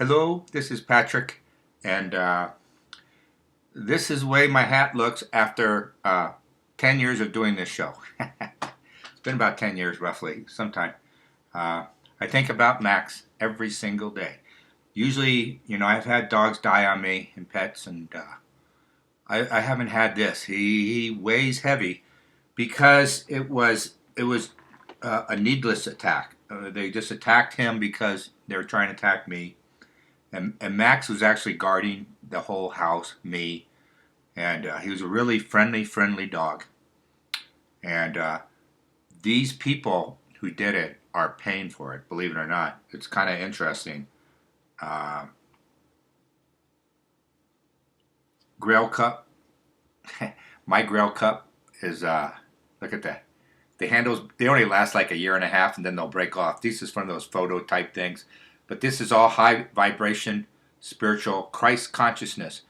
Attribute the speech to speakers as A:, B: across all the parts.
A: Hello, this is Patrick, and this is the way my hat looks after 10 years of doing this show. It's been about 10 years, roughly, sometime. I think about Max every single day. Usually, I've had dogs die on me and pets, and I haven't had this. He weighs heavy because it was a needless attack. They just attacked him because they were trying to attack me. And Max was actually guarding the whole house, me, and he was a really friendly dog. And these people who did it are paying for it, believe it or not. It's kind of interesting. Uh, Grail Cup, my Grail Cup is, look at that. The handles, they only last like a year and a half and then they'll break off. This is one of those photo type things. But this is all high vibration, spiritual, Christ consciousness.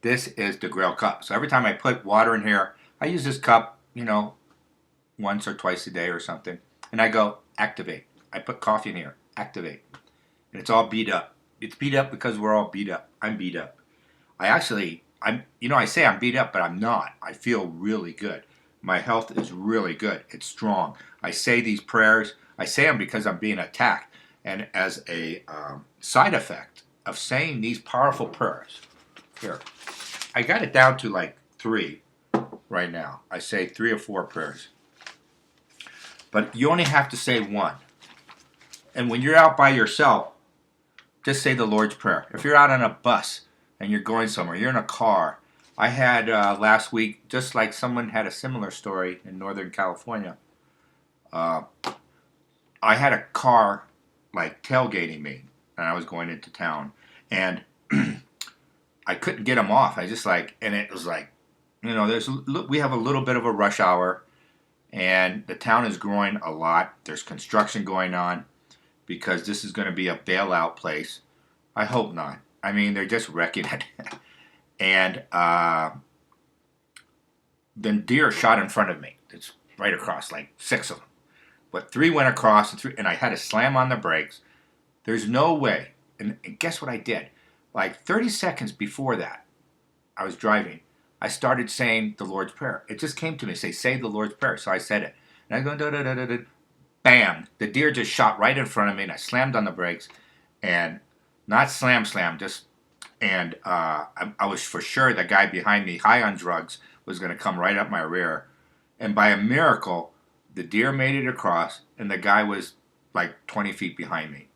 A: This is the Grail Cup. So every time I put water in here, I use this cup, once or twice a day or something. And I go, activate. I put coffee in here, activate. And it's all beat up. It's beat up because we're all beat up. I'm beat up. I say I'm beat up, but I'm not. I feel really good. My health is really good. It's strong. I say these prayers. I say them because I'm being attacked. And as a side effect of saying these powerful prayers, here, I got it down to like 3 right now. I say 3 or 4 prayers. But you only have to say 1. And when you're out by yourself, just say the Lord's Prayer. If you're out on a bus and you're going somewhere, you're in a car. I had last week, just like someone had a similar story in Northern California. I had a car like tailgating me, and I was going into town, and I couldn't get them off. I just and it was like, we have a little bit of a rush hour, and the town is growing a lot. There's construction going on because this is going to be a bailout place. I hope not. I mean, they're just wrecking it. And then deer shot in front of me. It's right across, like 6 of them. But 3 went across, and I had to slam on the brakes. There's no way. And guess what I did? Like 30 seconds before that, I was driving. I started saying the Lord's Prayer. It just came to me, say the Lord's Prayer. So I said it. And I go, da da da da da. Bam! The deer just shot right in front of me, and I slammed on the brakes. And not slam, just... And I was for sure the guy behind me, high on drugs, was going to come right up my rear. And by a miracle, the deer made it across, and the guy was like 20 feet behind me.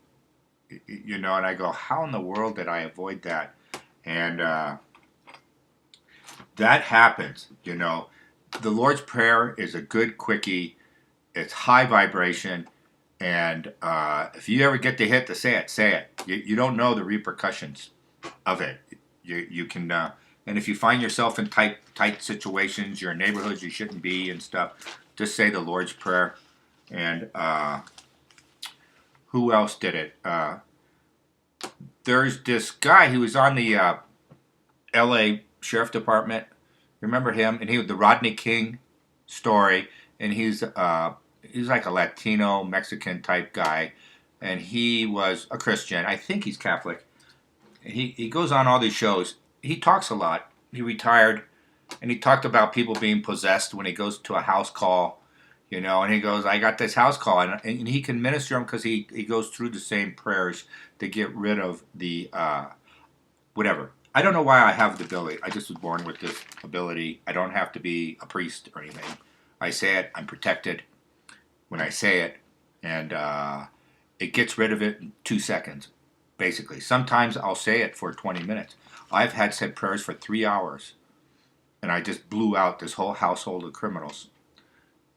A: And I go, how in the world did I avoid that? And that happens, The Lord's Prayer is a good quickie. It's high vibration. And if you ever get the hit to say it. You don't know the repercussions of it. You can, and if you find yourself in tight situations, your neighborhoods you shouldn't be and stuff, just say the Lord's Prayer. And who else did it? There's this guy who was on the L.A. Sheriff Department. Remember him? And he was the Rodney King story. And he's like a Latino Mexican type guy, and he was a Christian. I think he's Catholic. He goes on all these shows. He talks a lot. He retired, and he talked about people being possessed when he goes to a house call, and he goes, I got this house call, and he can minister them because he goes through the same prayers to get rid of the, whatever. I don't know why I have the ability. I just was born with this ability. I don't have to be a priest or anything. I say it, I'm protected when I say it, and it gets rid of it in 2 seconds. Basically, sometimes I'll say it for 20 minutes. I've had said prayers for 3 hours, and I just blew out this whole household of criminals,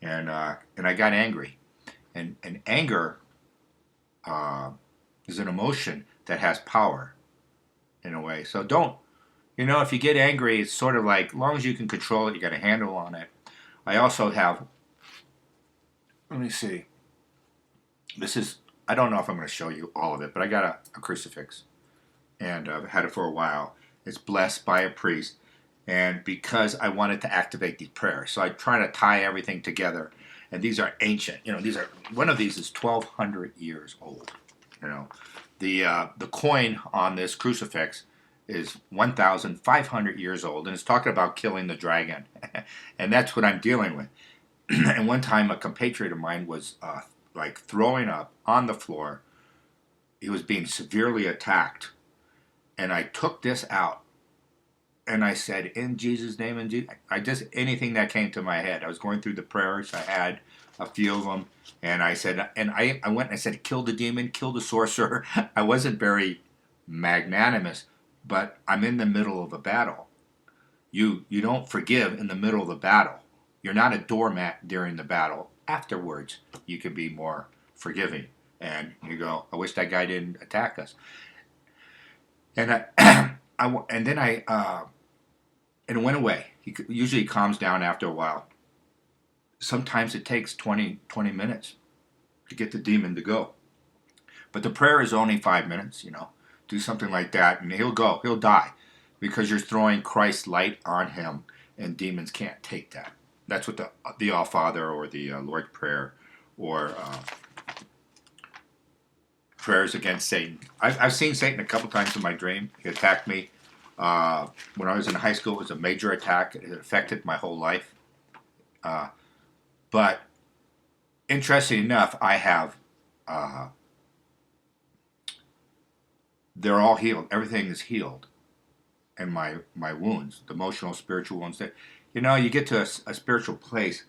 A: and I got angry, and anger is an emotion that has power, in a way. So don't, if you get angry, it's sort of like, as long as you can control it, you got a handle on it. I also have. Let me see. This is. I don't know if I'm going to show you all of it, but I got a crucifix, and I've had it for a while. It's blessed by a priest, and because I wanted to activate these prayers, so I try to tie everything together. And these are ancient. One of these is 1,200 years old. The coin on this crucifix is 1,500 years old, and it's talking about killing the dragon, and that's what I'm dealing with. And one time, a compatriot of mine was like throwing up on the floor. He was being severely attacked, and I took this out, and I said, "In Jesus' name," and I just anything that came to my head. I was going through the prayers. I had a few of them, and I said, and I went and I said, "Kill the demon, kill the sorcerer." I wasn't very magnanimous, but I'm in the middle of a battle. You don't forgive in the middle of the battle. You're not a doormat during the battle. Afterwards, you can be more forgiving, and you go, "I wish that guy didn't attack us." And and then and it went away. He usually calms down after a while. Sometimes it takes 20 minutes to get the demon to go. But the prayer is only 5 minutes, Do something like that, and he'll go. He'll die because you're throwing Christ's light on him, and demons can't take that. That's what the All Father or the Lord's Prayer or prayers against Satan. I've seen Satan a couple times in my dream. He attacked me. When I was in high school, it was a major attack. It affected my whole life. But interesting enough, I have, they're all healed. Everything is healed. And my wounds, the emotional, spiritual wounds. You get to a spiritual place.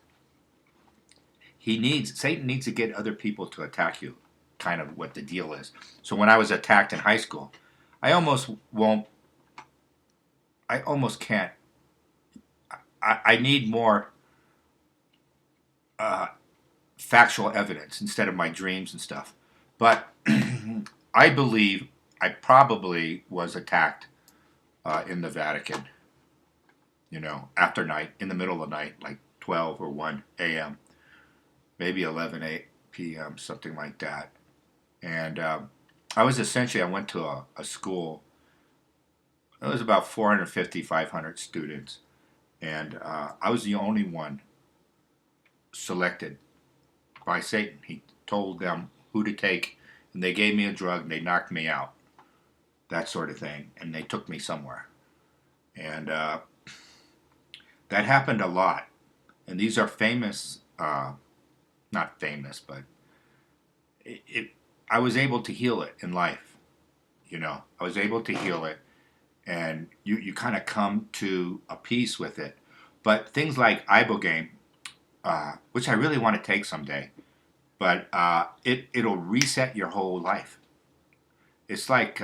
A: Satan needs to get other people to attack you, kind of what the deal is. So when I was attacked in high school, I almost can't. I need more factual evidence instead of my dreams and stuff. But I believe I probably was attacked in the Vatican, after night, in the middle of the night, like 12 or 1 a.m., maybe 11 p.m., something like that. And I went to a school. It was about 450, 500 students. And I was the only one selected by Satan. He told them who to take, and they gave me a drug, and they knocked me out, that sort of thing, and they took me somewhere. And that happened a lot. And these are famous, not famous, but I was able to heal it in life. I was able to heal it, and you kind of come to a peace with it. But things like ibogaine, which I really want to take someday, but it'll reset your whole life. It's like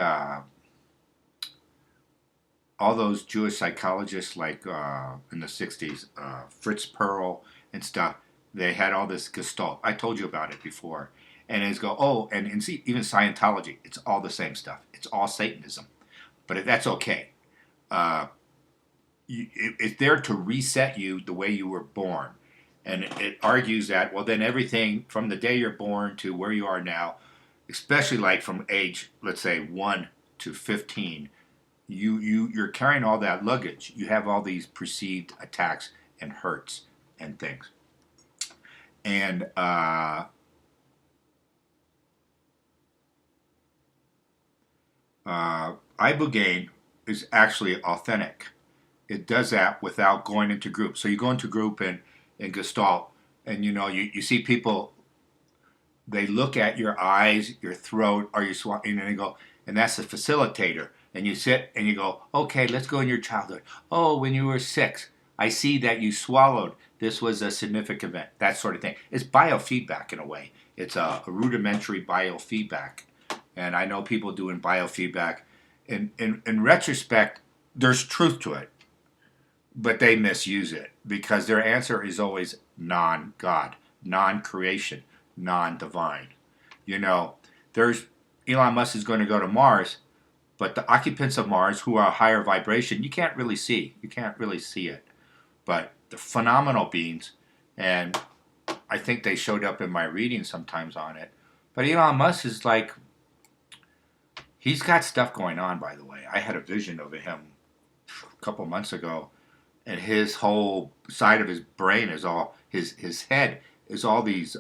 A: all those Jewish psychologists, like in the 60s, Fritz Perl and stuff, they had all this Gestalt. I told you about it before. And it's and see, even Scientology, it's all the same stuff. It's all Satanism. But that's okay. It's there to reset you the way you were born. And it argues that, well, then everything from the day you're born to where you are now, especially like from age, let's say 1 to 15, you're carrying all that luggage. You have all these perceived attacks and hurts and things. And ibogaine is actually authentic. It does that without going into groups. So you go into group in Gestalt, and you see people. They look at your eyes, your throat, or your swallowing, and they go, and that's the facilitator. And you sit and you go, okay, let's go in your childhood. Oh, when you were 6, I see that you swallowed. This was a significant event. That sort of thing. It's biofeedback in a way. It's a rudimentary biofeedback. And I know people doing biofeedback. In retrospect, there's truth to it. But they misuse it because their answer is always non-God, non-creation, non-divine. There's Elon Musk is going to go to Mars, but the occupants of Mars who are a higher vibration, you can't really see. You can't really see it. But the phenomenal beings, and I think they showed up in my reading sometimes on it. But Elon Musk is like, he's got stuff going on, by the way. I had a vision of him a couple months ago, and his whole side of his brain is all, his head is all these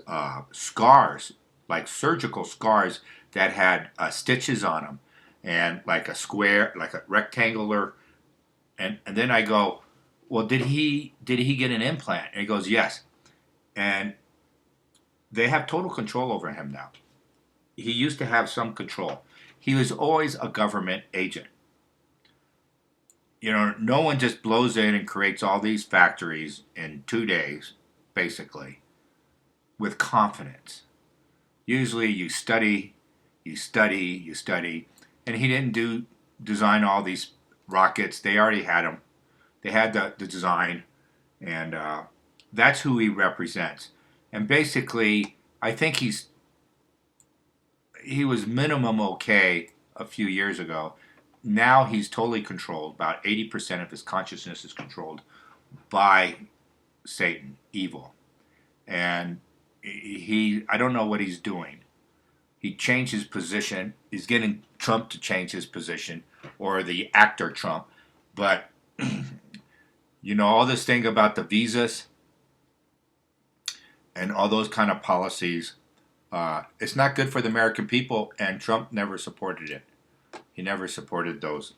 A: scars, like surgical scars that had stitches on them, and like a square, like a rectangular. And then I go, well, did he get an implant? And he goes, yes. And they have total control over him now. He used to have some control. He was always a government agent. No one just blows in and creates all these factories in 2 days, basically, with confidence. Usually you study, you study, you study. And he didn't design all these rockets. They already had them. They had the design. And that's who he represents. And basically, I think he was minimum okay a few years ago. Now he's totally controlled. About 80% of his consciousness is controlled by Satan, evil. And I don't know what he's doing. He changed his position. He's getting Trump to change his position, or the actor Trump. But, all this thing about the visas and all those kind of policies, it's not good for the American people, and Trump never supported it. He never supported those,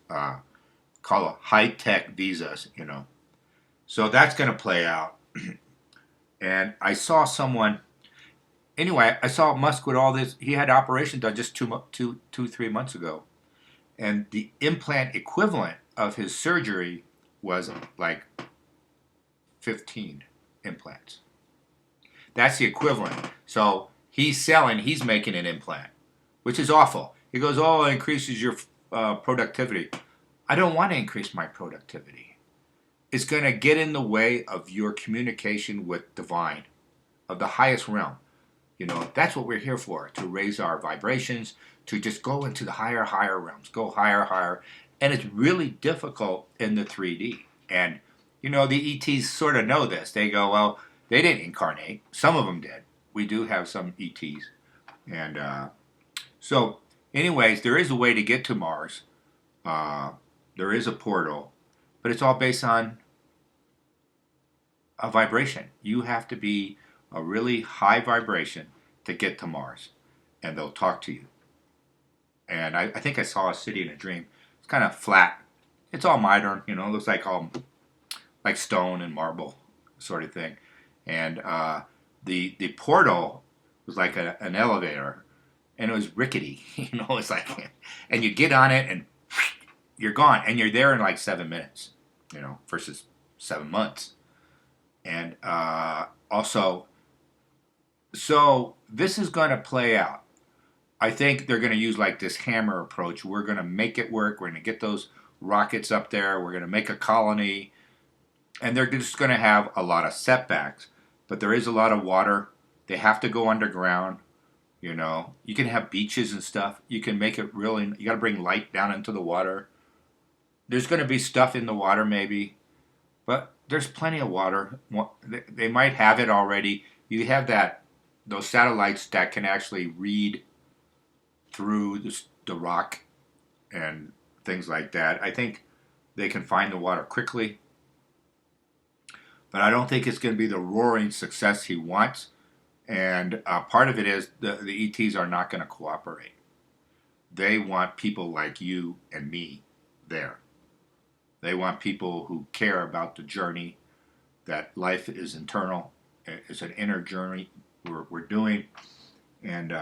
A: call it high-tech visas, So that's going to play out. And I saw someone, anyway, I saw Musk with all this. He had an operation done just 3 months ago. And the implant equivalent of his surgery was like 15 implants. That's the equivalent. So he's making an implant, which is awful. He goes, oh, it increases your productivity. I don't want to increase my productivity. It's going to get in the way of your communication with divine, of the highest realm. That's what we're here for, to raise our vibrations, to just go into the higher realms, go higher. And it's really difficult in the 3D. And, the ETs sort of know this. They go, well, they didn't incarnate. Some of them did. We do have some ETs. And so, anyways, there is a way to get to Mars. There is a portal. But it's all based on a vibration. You have to be a really high vibration to get to Mars. And they'll talk to you. And I think I saw a city in a dream. It's kind of flat. It's all modern, it looks like all like stone and marble sort of thing. And the portal was like an elevator, and it was rickety. It's like, and you get on it and you're gone, and you're there in like 7 minutes, versus 7 months. And also, so this is going to play out. I think they're going to use like this hammer approach. We're going to make it work. We're going to get those rockets up there. We're going to make a colony. And they're just going to have a lot of setbacks. But there is a lot of water. They have to go underground. You can have beaches and stuff. You can make it really, you got to bring light down into the water. There's going to be stuff in the water maybe. But there's plenty of water. They might have it already. You have those satellites that can actually read through the rock and things like that. I think they can find the water quickly. But I don't think it's going to be the roaring success he wants. And part of it is the ETs are not going to cooperate. They want people like you and me there. They want people who care about the journey, that life is internal. It's an inner journey we're doing. And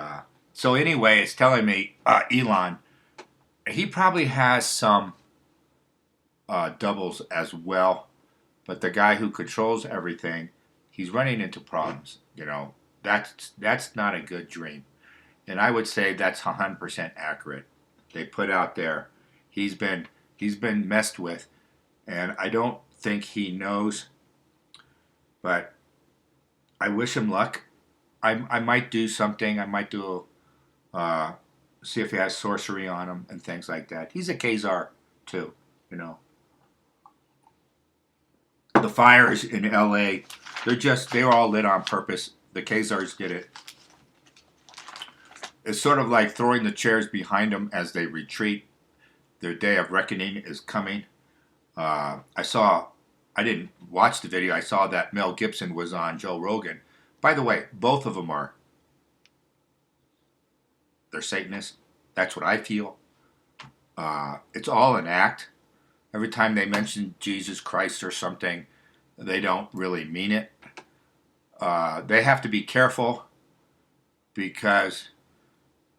A: so anyway, it's telling me Elon, he probably has some doubles as well. But the guy who controls everything, he's running into problems. That's not a good dream. And I would say that's 100% accurate. They put out there, he's been messed with, and I don't think he knows. But I wish him luck. I might do something. I might do see if he has sorcery on him and things like that. He's a Khazar too, The fires in LA, they were all lit on purpose. The Khazars did it. It's sort of like throwing the chairs behind them as they retreat. Their day of reckoning is coming. I didn't watch the video. I saw that Mel Gibson was on Joe Rogan. By the way, both of them are they're Satanists. That's what I feel. It's all an act. Every time they mention Jesus Christ or something, they don't really mean it. They have to be careful because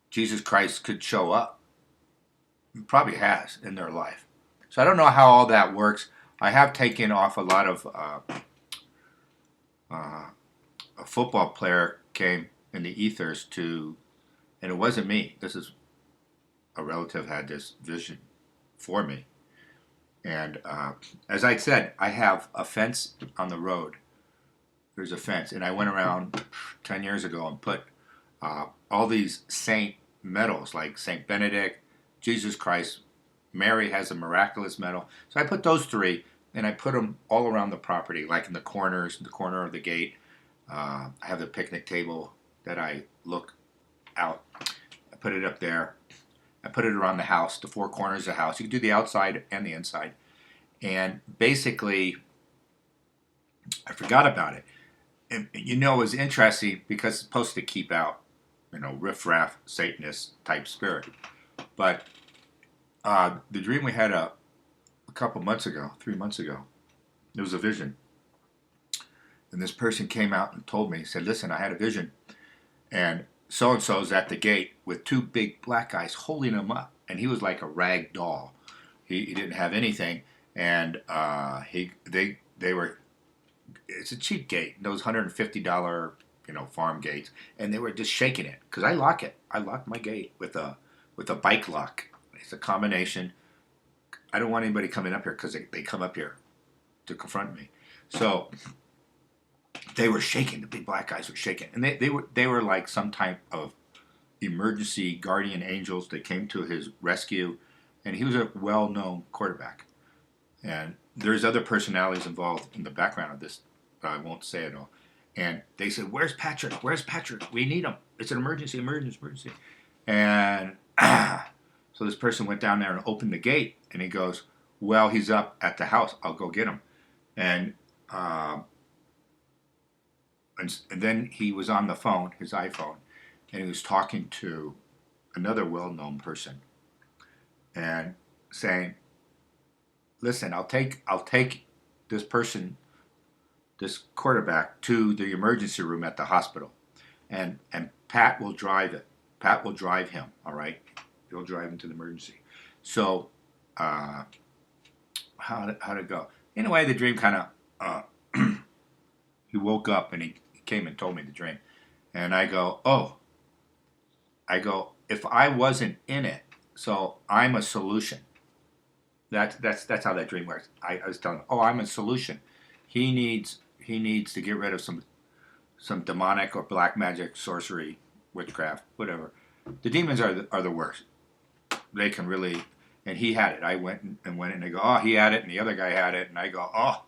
A: Jesus Christ could show up. He probably has in their life. So I don't know how all that works. I have taken off a lot of... a football player came in the ethers to... And it wasn't me. This is... A relative had this vision for me. And as I said, I have a fence on the road. There's a fence. And I went around 10 years ago and put all these saint medals, like Saint Benedict, Jesus Christ, Mary has a miraculous medal. So I put those three, and I put them all around the property, like in the corners, the corner of the gate. I have the picnic table that I look out. I put it up there. I put it around the house, the four corners of the house. You can do the outside and the inside. And basically, I forgot about it. And, you know, it was interesting because it's supposed to keep out, you know, riffraff, Satanist type spirit. But the dream we had a couple months ago, 3 months ago, there was a vision. And this person came out and told me, he said, listen, I had a vision. And so-and-so's at the gate with two big black guys holding him up. And he was like a rag doll. He didn't have anything. And they were, it's a cheap gate, those $150, you know, farm gates. And they were just shaking it. Because I lock it. I lock my gate with a bike lock. It's a combination. I don't want anybody coming up here because they come up here to confront me. So they were shaking. The big black guys were shaking, and they were like some type of emergency guardian angels that came to his rescue. And he was a well-known quarterback. And there's other personalities involved in the background of this, but I won't say it all. And they said, "Where's Patrick? Where's Patrick? We need him. It's an emergency, emergency." And so this person went down there and opened the gate, and he goes, "Well, he's up at the house. I'll go get him." And then he was on the phone, his iPhone, and he was talking to another well-known person and saying, "Listen, I'll take this person, this quarterback, to the emergency room at the hospital, and Pat will drive it. Pat will drive him. All right, he'll drive him to the emergency." So, how'd it go? Anyway, the dream kind of he woke up and he came and told me the dream, and I go, "Oh." I go, if I wasn't in it, so I'm a solution. That's how that dream works. I was telling him, "Oh, I'm a solution. He needs to get rid of some demonic or black magic, sorcery, witchcraft, whatever. The demons are the worst. They can really." And he had it. I went and they go, "Oh, he had it," and the other guy had it, and I go, "Oh."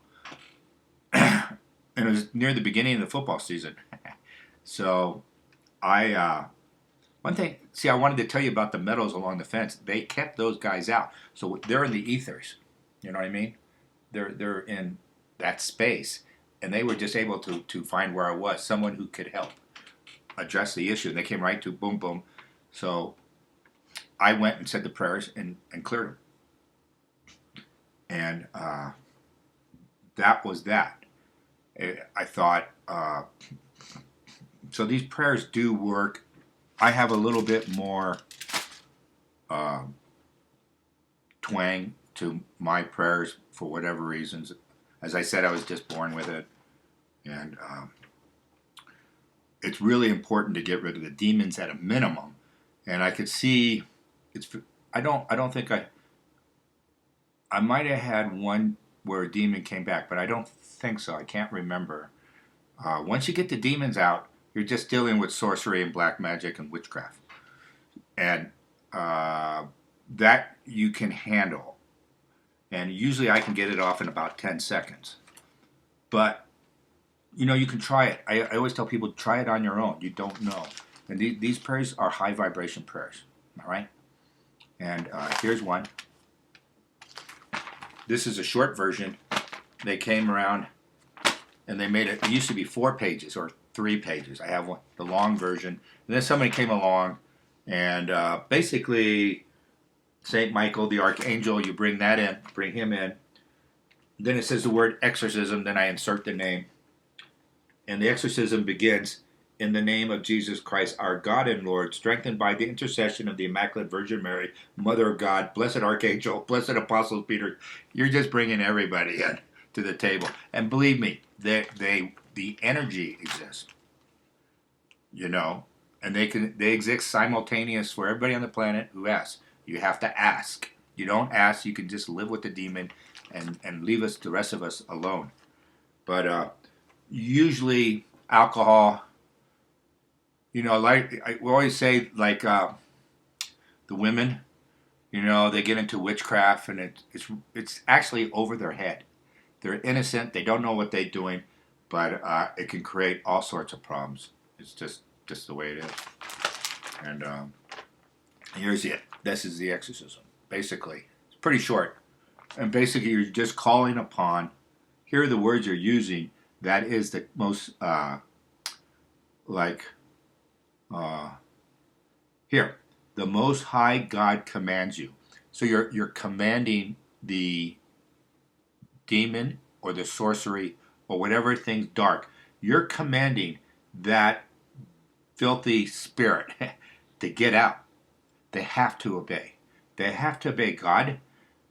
A: And it was near the beginning of the football season, so one thing, see, I wanted to tell you about the meadows along the fence. They kept those guys out. So they're in the ethers. You know what I mean? They're in that space. And they were just able to find where I was, someone who could help address the issue. And they came right to boom, boom. So I went and said the prayers and cleared them. And that was that. I thought, so these prayers do work. I have a little bit more twang to my prayers for whatever reasons. As I said, I was just born with it, and it's really important to get rid of the demons at a minimum. And I could see it's. I don't think I might have had one where a demon came back, but I don't think so. I can't remember. Once you get the demons out, you're just dealing with sorcery and black magic and witchcraft. And that you can handle. And usually I can get it off in about 10 seconds. But, you know, you can try it. I always tell people, try it on your own. You don't know. And these prayers are high vibration prayers. All right? And here's one. This is a short version. They came around and they made it. It used to be 4 pages or 3 pages. I have one, the long version. And then somebody came along And basically, Saint Michael, the archangel, you bring that in, bring him in. Then it says the word exorcism. Then I insert the name, and the exorcism begins in the name of Jesus Christ, our God and Lord, strengthened by the intercession of the Immaculate Virgin Mary, Mother of God, blessed Archangel, blessed Apostle Peter. You're just bringing everybody in to the table, and believe me, the energy exists, you know, and they exist simultaneous for everybody on the planet who asks. You have to ask. You don't ask, you can just live with the demon and leave us the rest of us alone. But usually alcohol, you know, we always say, like the women, you know, they get into witchcraft, and it's actually over their head. They're innocent. They don't know what they're doing, but it can create all sorts of problems. It's just the way it is. And here's it. This is the exorcism. Basically, it's pretty short. And basically, you're just calling upon. Here are the words you're using. That is the most here. The Most High God commands you. So you're commanding the demon or the sorcery or whatever thing's dark. You're commanding that filthy spirit to get out. They have to obey. They have to obey God.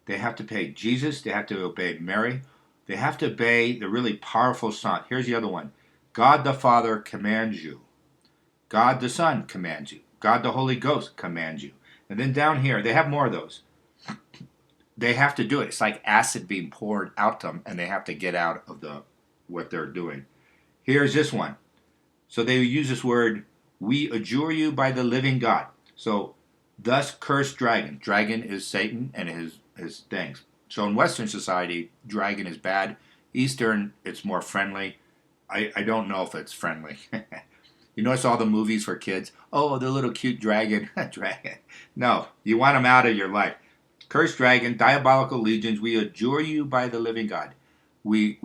A: They have to obey Jesus. They have to obey Mary. They have to obey the really powerful Son. Here's the other one. God the Father commands you. God the Son commands you. God the Holy Ghost commands you. And then down here, they have more of those. They have to do it. It's like acid being poured out to them, and they have to get out of what they're doing. Here's this one. So they use this word, we adjure you by the living God. So, thus cursed dragon. Dragon is Satan and his things. So in Western society, dragon is bad. Eastern, it's more friendly. I don't know if it's friendly. You notice all the movies for kids? Oh, the little cute dragon. Dragon. No, you want them out of your life. Cursed dragon, diabolical legions, we adjure you by the living God. We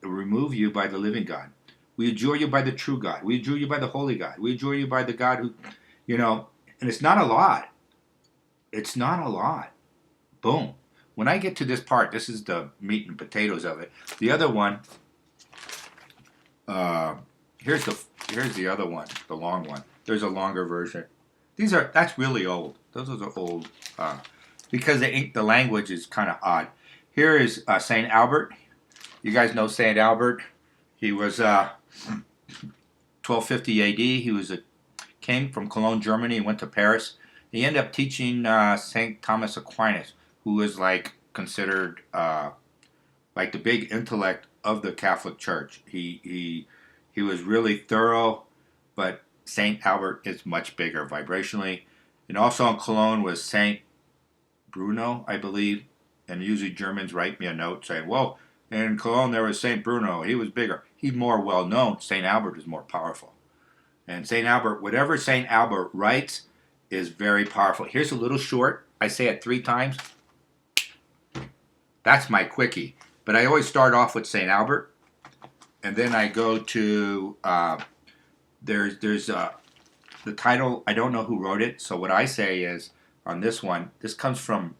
A: remove you by the living God. We adjure you by the true God. We adjure you by the holy God. We adjure you by the God who, you know, and it's not a lot. It's not a lot. Boom. When I get to this part, this is the meat and potatoes of it. The other one, here's the other one, the long one. There's a longer version. That's really old. Those are the old, because the language is kind of odd. Here is Saint Albert. You guys know Saint Albert. He was 1250 A.D. He came from Cologne, Germany, and went to Paris. He ended up teaching Saint Thomas Aquinas, who is considered like the big intellect of the Catholic Church. He was really thorough, but Saint Albert is much bigger vibrationally. And also in Cologne was Saint Bruno, I believe. And usually Germans write me a note saying, well, in Cologne there was Saint Bruno. He was bigger. He's more well known. Saint Albert is more powerful. And Saint Albert, whatever Saint Albert writes is very powerful. Here's a little short. I say it 3 times. That's my quickie. But I always start off with Saint Albert. And then I go to, there's the title, I don't know who wrote it. So what I say is, on this one, this comes from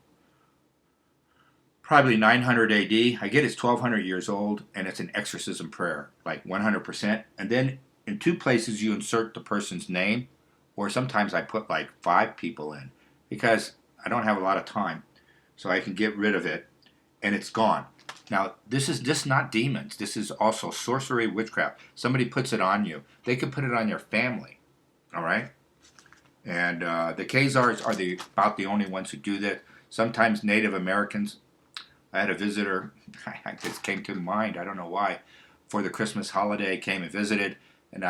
A: probably 900 AD. I get it's 1200 years old, and it's an exorcism prayer, like 100%. And then in 2 places you insert the person's name, or sometimes I put like 5 people in, because I don't have a lot of time. So I can get rid of it, and it's gone. Now, this is just not demons. This is also sorcery, witchcraft. Somebody puts it on you. They can put it on your family, all right? And the Khazars are about the only ones who do that. Sometimes Native Americans. I had a visitor, I just came to mind, I don't know why, for the Christmas holiday, came and visited, and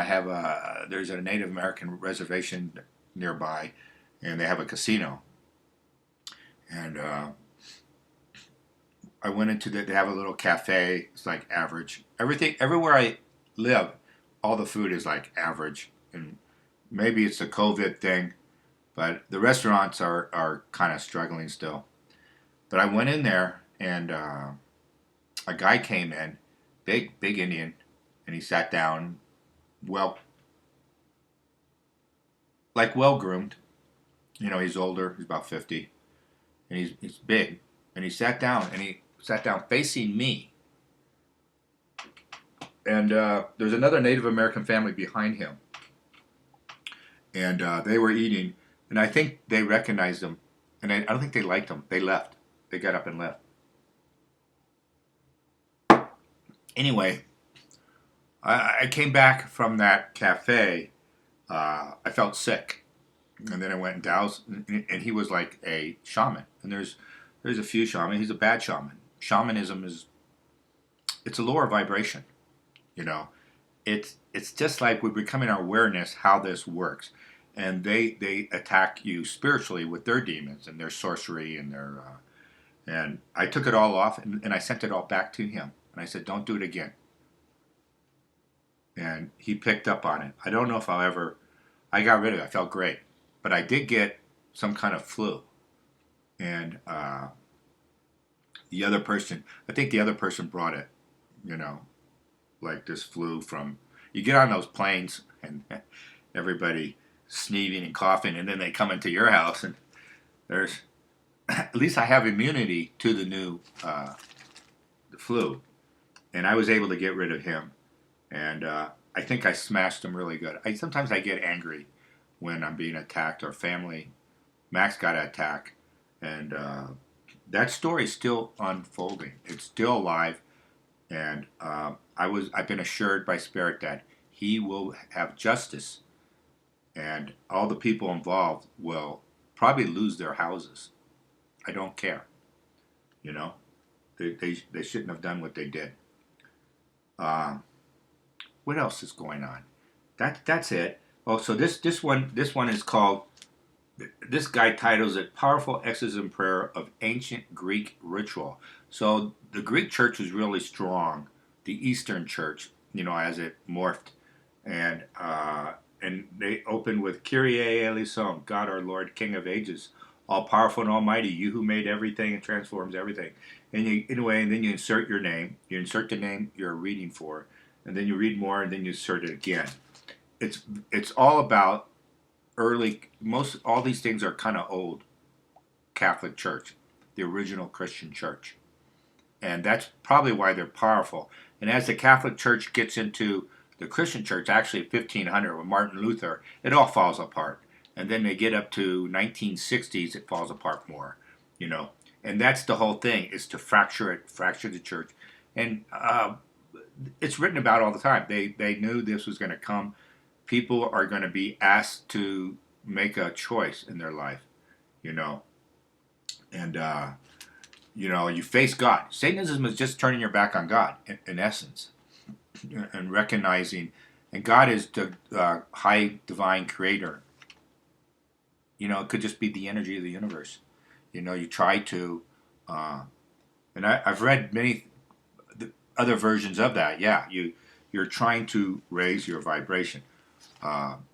A: there's a Native American reservation nearby, and they have a casino. And I went into they have a little cafe. It's like average. Everywhere I live, all the food is like average. And maybe it's the COVID thing, but the restaurants are kind of struggling still. But I went in there, and a guy came in, big Indian, and he sat down. Well, like well groomed. You know, he's older. He's about 50, and he's big. And he sat down, facing me. And there's another Native American family behind him, and they were eating. And I think they recognized him, and I don't think they liked him. They left. They got up and left. Anyway, I came back from that cafe. I felt sick, and then I went and doused. And he was like a shaman. And there's a few shamans. He's a bad shaman. Shamanism it's a lower vibration. You know, it's just like we're becoming our awareness how this works, and they attack you spiritually with their demons and their sorcery and their and I took it all off and I sent it all back to him, and I said, don't do it again. And he picked up on it. I don't know if I got rid of it. I felt great, but I did get some kind of flu, and I think the other person brought it. You know, like this flu from, you get on those planes and everybody sneezing and coughing, and then they come into your house and there's, at least I have immunity to the new, the flu, and I was able to get rid of him, and I think I smashed him really good. Sometimes I get angry when I'm being attacked, or family. Max got an attack, and that story's still unfolding. It's still alive, and I've been assured by Spirit that he will have justice, and all the people involved will probably lose their houses. I don't care. You know, they shouldn't have done what they did. What else is going on? That's it. Oh, so this one is called. This guy titles it "Powerful Exorcism Prayer of Ancient Greek Ritual." So the Greek church was really strong. The Eastern church, you know, as it morphed, and they opened with "Kyrie eleison," God our Lord, King of Ages, all powerful and almighty, you who made everything and transforms everything. And then you insert your name. You insert the name you're reading for, and then you read more, and then you insert it again. It's all about all these things are kind of old Catholic Church, the original Christian Church. And that's probably why they're powerful. And as the Catholic Church gets into the Christian Church, actually 1500 with Martin Luther, it all falls apart. And then they get up to 1960s, it falls apart more, you know. And that's the whole thing, is to fracture the church. And it's written about all the time. They knew this was going to come. People are going to be asked to make a choice in their life, you know. And, you know, you face God. Satanism is just turning your back on God, in essence, and recognizing, and God is the high divine creator. You know, it could just be the energy of the universe. You know, you try to, and I've read many other versions of that. Yeah, you're trying to raise your vibration. And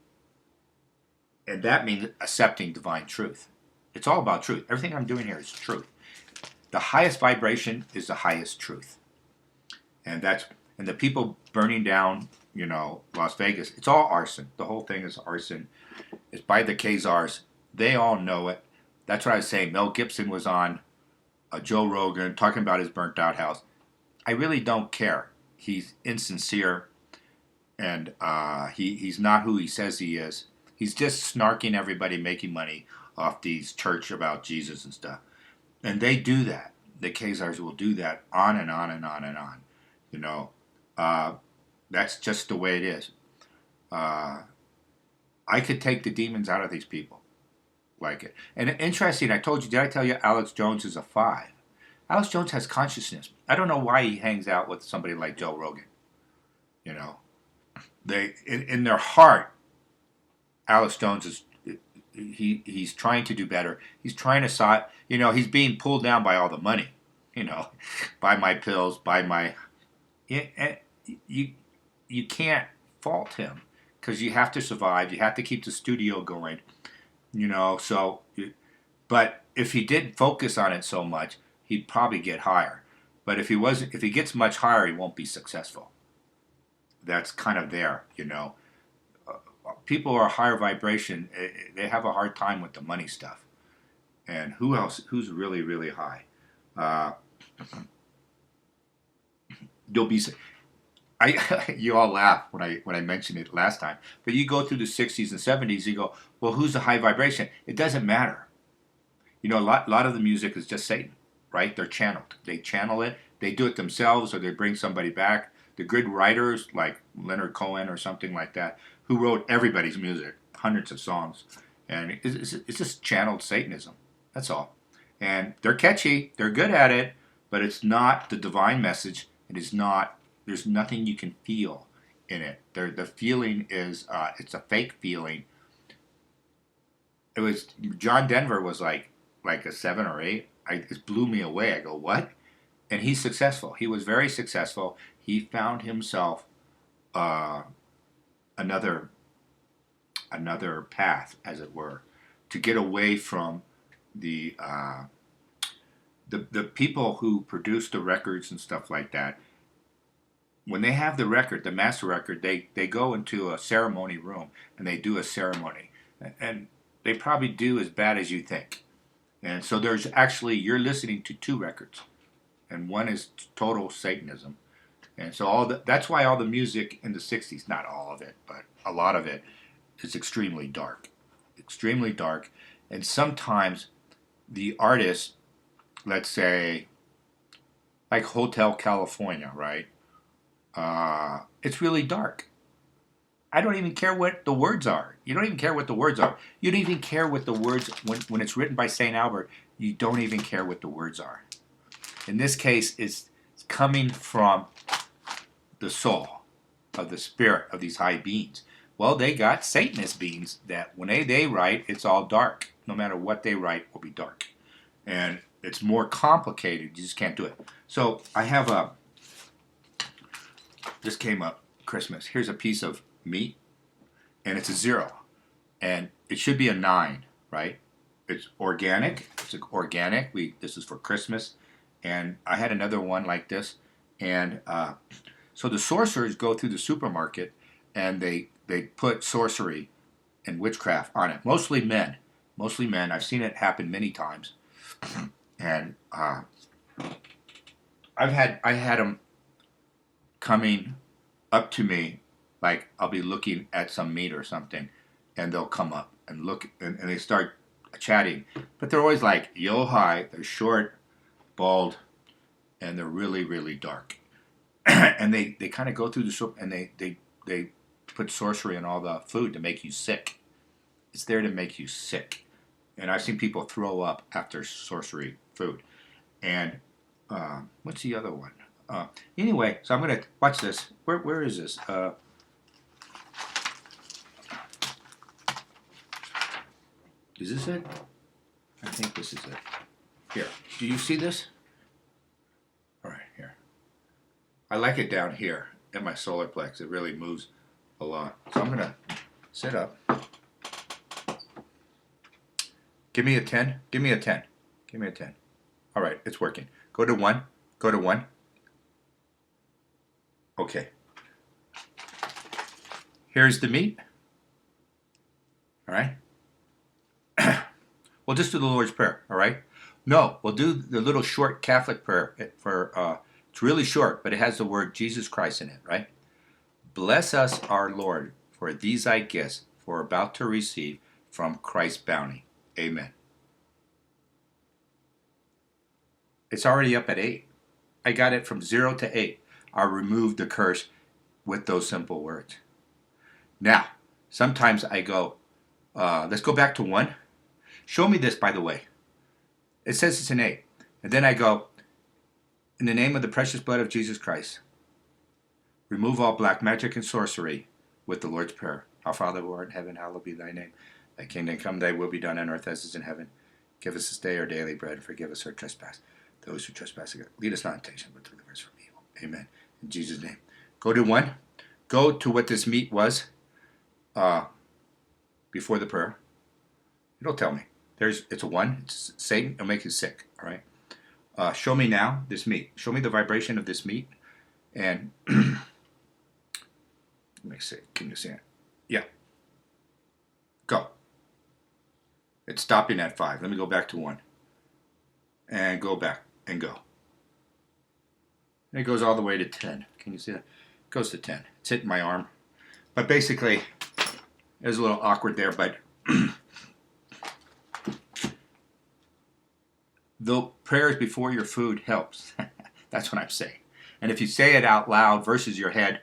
A: that means accepting divine truth. It's all about truth. Everything I'm doing here is truth. The highest vibration is the highest truth. And the people burning down, you know, Las Vegas, it's all arson. The whole thing is arson. It's by the Khazars. They all know it. That's what I was saying. Mel Gibson was on Joe Rogan talking about his burnt out house. I really don't care. He's insincere. And he's not who he says he is. He's just snarking everybody, making money off these church about Jesus and stuff. And they do that. The Khazars will do that on and on and on and on. You know, that's just the way it is. I could take the demons out of these people. Like it. And interesting, did I tell you Alex Jones is a 5? Alex Jones has consciousness. I don't know why he hangs out with somebody like Joe Rogan. You know, they in their heart, Alex Jones is he's trying to do better. He's trying to he's being pulled down by all the money. You know, by my pills, by my you can't fault him because you have to survive. You have to keep the studio going. You know, but if he didn't focus on it so much, he'd probably get higher. But if he gets much higher, he won't be successful. That's kind of there, you know. people are higher vibration, they have a hard time with the money stuff. And who else? Who's really, really high? Uh, you'll be. You all laugh when I mentioned it last time, but you go through the 60s and 70s, you go, well, who's the high vibration? It doesn't matter. You know, a lot of the music is just Satan, right? They're channeled. They channel it. They do it themselves, or they bring somebody back. The good writers, like Leonard Cohen or something like that, who wrote everybody's music, hundreds of songs, and it's just channeled Satanism. That's all. And they're catchy. They're good at it, but it's not the divine message. It is not. There's nothing you can feel in it. The feeling is it's a fake feeling. It was John Denver was like a 7 or 8. It blew me away. I go, what? And he's successful. He was very successful. He found himself another path, as it were, to get away from the people who produce the records and stuff like that. When they have the record, the master record, they go into a ceremony room and they do a ceremony, and they probably do as bad as you think. And so there's actually, you're listening to 2 records, and one is total Satanism. And so that's why all the music in the 60s, not all of it, but a lot of it, is extremely dark. Extremely dark. And sometimes the artist, let's say, like Hotel California, right? It's really dark. I don't even care what the words are. You don't even care what the words are. You don't even care what the words, when it's written by St. Albert, you don't even care what the words are. In this case, it's coming from the soul of the spirit of these high beings. Well, they got Satanist beings that when they write, it's all dark. No matter what they write, will be dark. And it's more complicated. You just can't do it. So I have this came up Christmas. Here's a piece of meat, and it's a 0. And it should be a 9, right? It's organic. It's organic. This is for Christmas. And I had another one like this. And so the sorcerers go through the supermarket, and they put sorcery and witchcraft on it. Mostly men. Mostly men. I've seen it happen many times. And I had them coming up to me, like I'll be looking at some meat or something, and they'll come up and look, and they start chatting. But they're always like, yo, hi. They're short, bald, and they're really, really dark. And they kind of go through the soup, and they put sorcery in all the food to make you sick. It's there to make you sick. And I've seen people throw up after sorcery food. And what's the other one? Anyway, so I'm going to watch this. Where is this? Is this it? I think this is it. Here. Do you see this? All right, here. I like it down here in my solar plex. It really moves a lot. So I'm going to sit up. Give me a 10. Give me a 10. Give me a 10. All right, it's working. Go to 1. Go to 1. Okay. Here's the meat. All right. We'll just do the Lord's Prayer. All right. No, we'll do the little short Catholic prayer. It's really short, but it has the word Jesus Christ in it. Right. Bless us, our Lord, for these thy gifts, for about to receive from Christ's bounty. Amen. It's already up at 8. I got it from 0 to 8. I removed the curse with those simple words. Now, sometimes I go, let's go back to 1. Show me this, by the way. It says it's an 8. And then I go, in the name of the precious blood of Jesus Christ, remove all black magic and sorcery with the Lord's Prayer. Our Father who art in heaven, hallowed be thy name. Thy kingdom come, thy will be done on earth as it is in heaven. Give us this day our daily bread, and forgive us our trespass. Those who trespass against us. Lead us not into temptation, but deliver us from evil. Amen. In Jesus' name. Go to 1. Go to what this meat was before the prayer. It'll tell me. It's a 1. It's Satan. It'll make you sick. All right. Show me now this meat. Show me the vibration of this meat. And let me see. Can you see it? Yeah. Go. It's stopping at 5. Let me go back to 1. And go back and go. And it goes all the way to 10. Can you see that? It goes to 10. It's hitting my arm. But basically, it was a little awkward there, but the prayers before your food helps. That's what I'm saying. And if you say it out loud versus your head,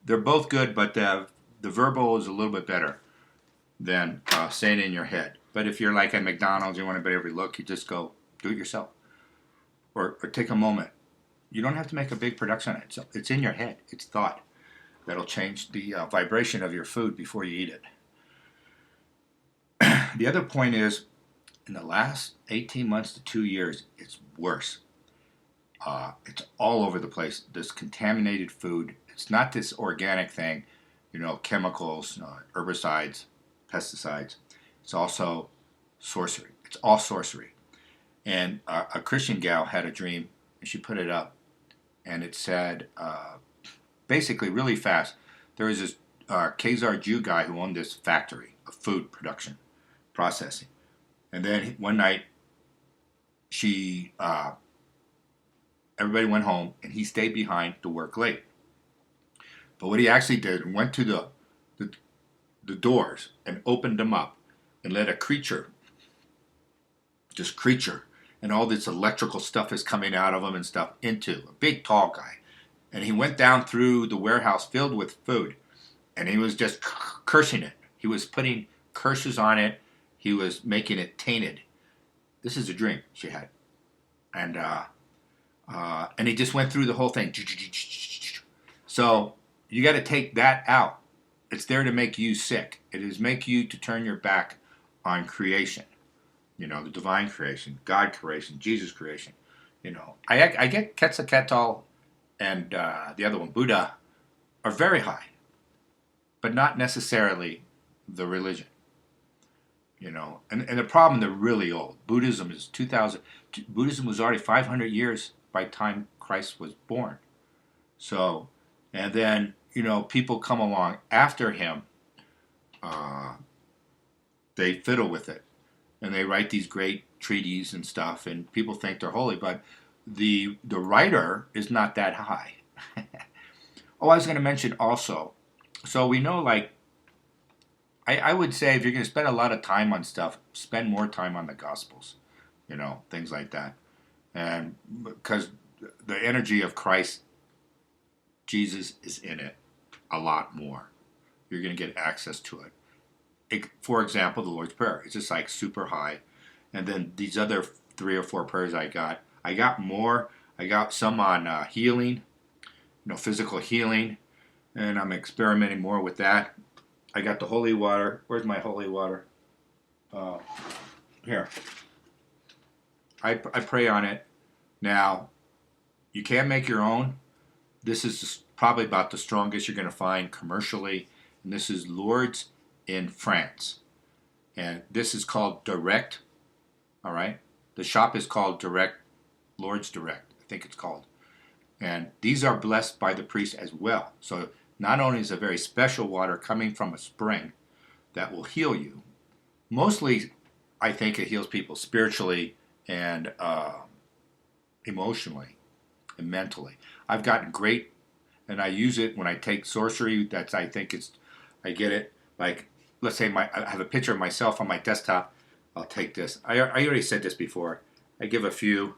A: they're both good, but the verbal is a little bit better than saying it in your head. But if you're like at McDonald's, you want to every look, you just go do it yourself. Or take a moment. You don't have to make a big production on it. It's in your head. It's thought. That'll change the vibration of your food before you eat it. The other point is, in the last 18 months to 2 years, it's worse. It's all over the place. This contaminated food. It's not this organic thing, chemicals, herbicides, pesticides. It's also sorcery. It's all sorcery. And a Christian gal had a dream, and she put it up, and it said, basically really fast, there was this Khazar Jew guy who owned this factory of food production, processing. And then one night, everybody went home, and he stayed behind to work late. But what he actually did, went to the doors and opened them up and let a creature, and all this electrical stuff is coming out of him and stuff, into a big tall guy. And he went down through the warehouse filled with food, and he was just cursing it. He was putting curses on it. He was making it tainted. This is a dream she had. And he just went through the whole thing. So you got to take that out. It's there to make you sick. It is make you to turn your back on creation. The divine creation, God creation, Jesus creation. I get Quetzalcoatl and the other one, Buddha, are very high, but not necessarily the religion. And the problem, they're really old. Buddhism is 2,000. Buddhism was already 500 years by the time Christ was born. So, and then, people come along after him. They fiddle with it. And they write these great treaties and stuff, and people think they're holy, but the writer is not that high. Oh, I was going to mention also, so we know, I would say if you're going to spend a lot of time on stuff, spend more time on the Gospels, things like that. And because the energy of Christ, Jesus, is in it a lot more. You're going to get access to it. For example, the Lord's Prayer. It's just super high. And then these other 3 or 4 prayers I got more. I got some on healing, physical healing. And I'm experimenting more with that. I got the holy water. Where's my holy water? Here. I pray on it. Now, you can make your own. This is probably about the strongest you're going to find commercially. And this is Lourdes in France. And this is called Direct. All right? The shop is called Direct, Lourdes Direct, I think it's called. And these are blessed by the priest as well. So not only is a very special water coming from a spring that will heal you, mostly I think it heals people spiritually and emotionally and mentally. I've gotten great, and I use it when I take sorcery. I get it. Let's say I have a picture of myself on my desktop. I'll take this. I already said this before. I give a few,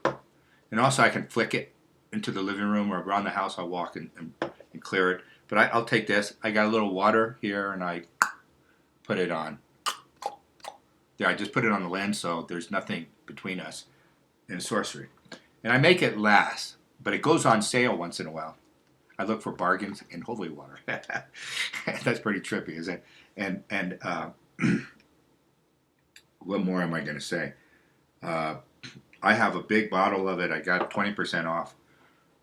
A: and also I can flick it into the living room or around the house. I'll walk and clear it. But I'll take this. I got a little water here, and I put it on. There, I just put it on the lens, so there's nothing between us in sorcery. And I make it last, but it goes on sale once in a while. I look for bargains in holy water. That's pretty trippy, isn't it? And what more am I going to say? I have a big bottle of it. I got 20% off.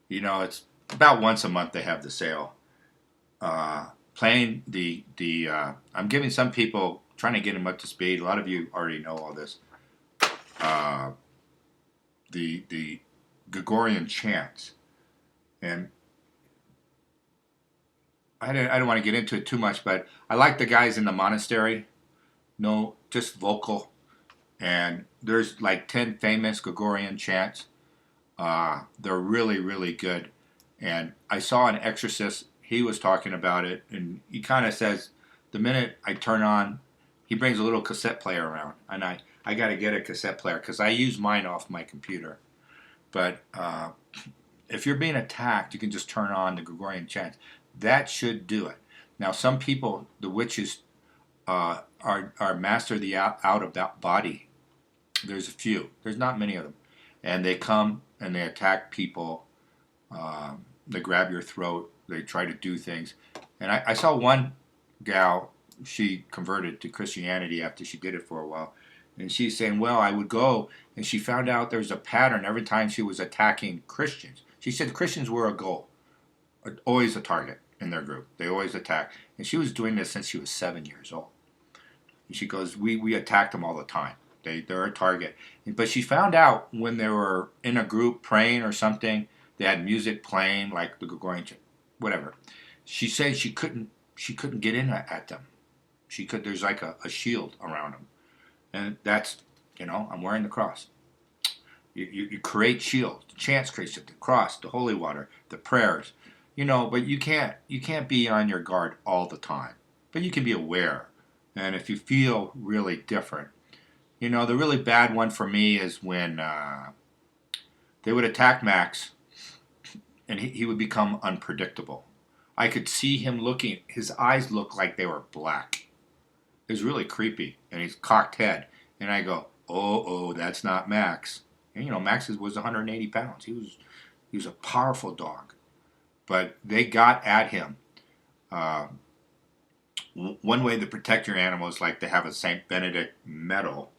A: It's about once a month they have the sale. Playing I'm giving some people, trying to get them up to speed. A lot of you already know all this. The Gregorian chants. And I don't want to get into it too much, but I like the guys in the monastery No, just vocal. And there's like 10 famous Gregorian chants. They're really, really good. And I saw an exorcist, he was talking about it, and he kind of says, the minute I turn on, he brings a little cassette player around, and I got to get a cassette player because I use mine off my computer. But if you're being attacked, you can just turn on the Gregorian chants. That should do it. Now, some people, the witches, are master the out of that body. There's a few. There's not many of them, and they come and they attack people. They grab your throat. They try to do things. And I saw one gal. She converted to Christianity after she did it for a while, and she's saying, "Well, I would go," and she found out there's a pattern every time she was attacking Christians. She said Christians were a goal, always a target in their group. They always attack, and she was doing this since she was 7 years old. And she goes, "We attack them all the time. They're a target." But she found out when they were in a group praying or something, they had music playing like the Gregorian, whatever. She said she couldn't get in at them. She could. There's like a shield around them, and that's, I'm wearing the cross. You create shields. The chants creates it. The cross, the holy water, the prayers, But you can't be on your guard all the time. But you can be aware, and if you feel really different. The really bad one for me is when they would attack Max and he would become unpredictable. I could see him looking, his eyes looked like they were black. It was really creepy, and he's cocked head. And I go, oh, that's not Max. And Max was 180 pounds. He was a powerful dog. But they got at him. One way to protect your animal is like to have a St. Benedict medal.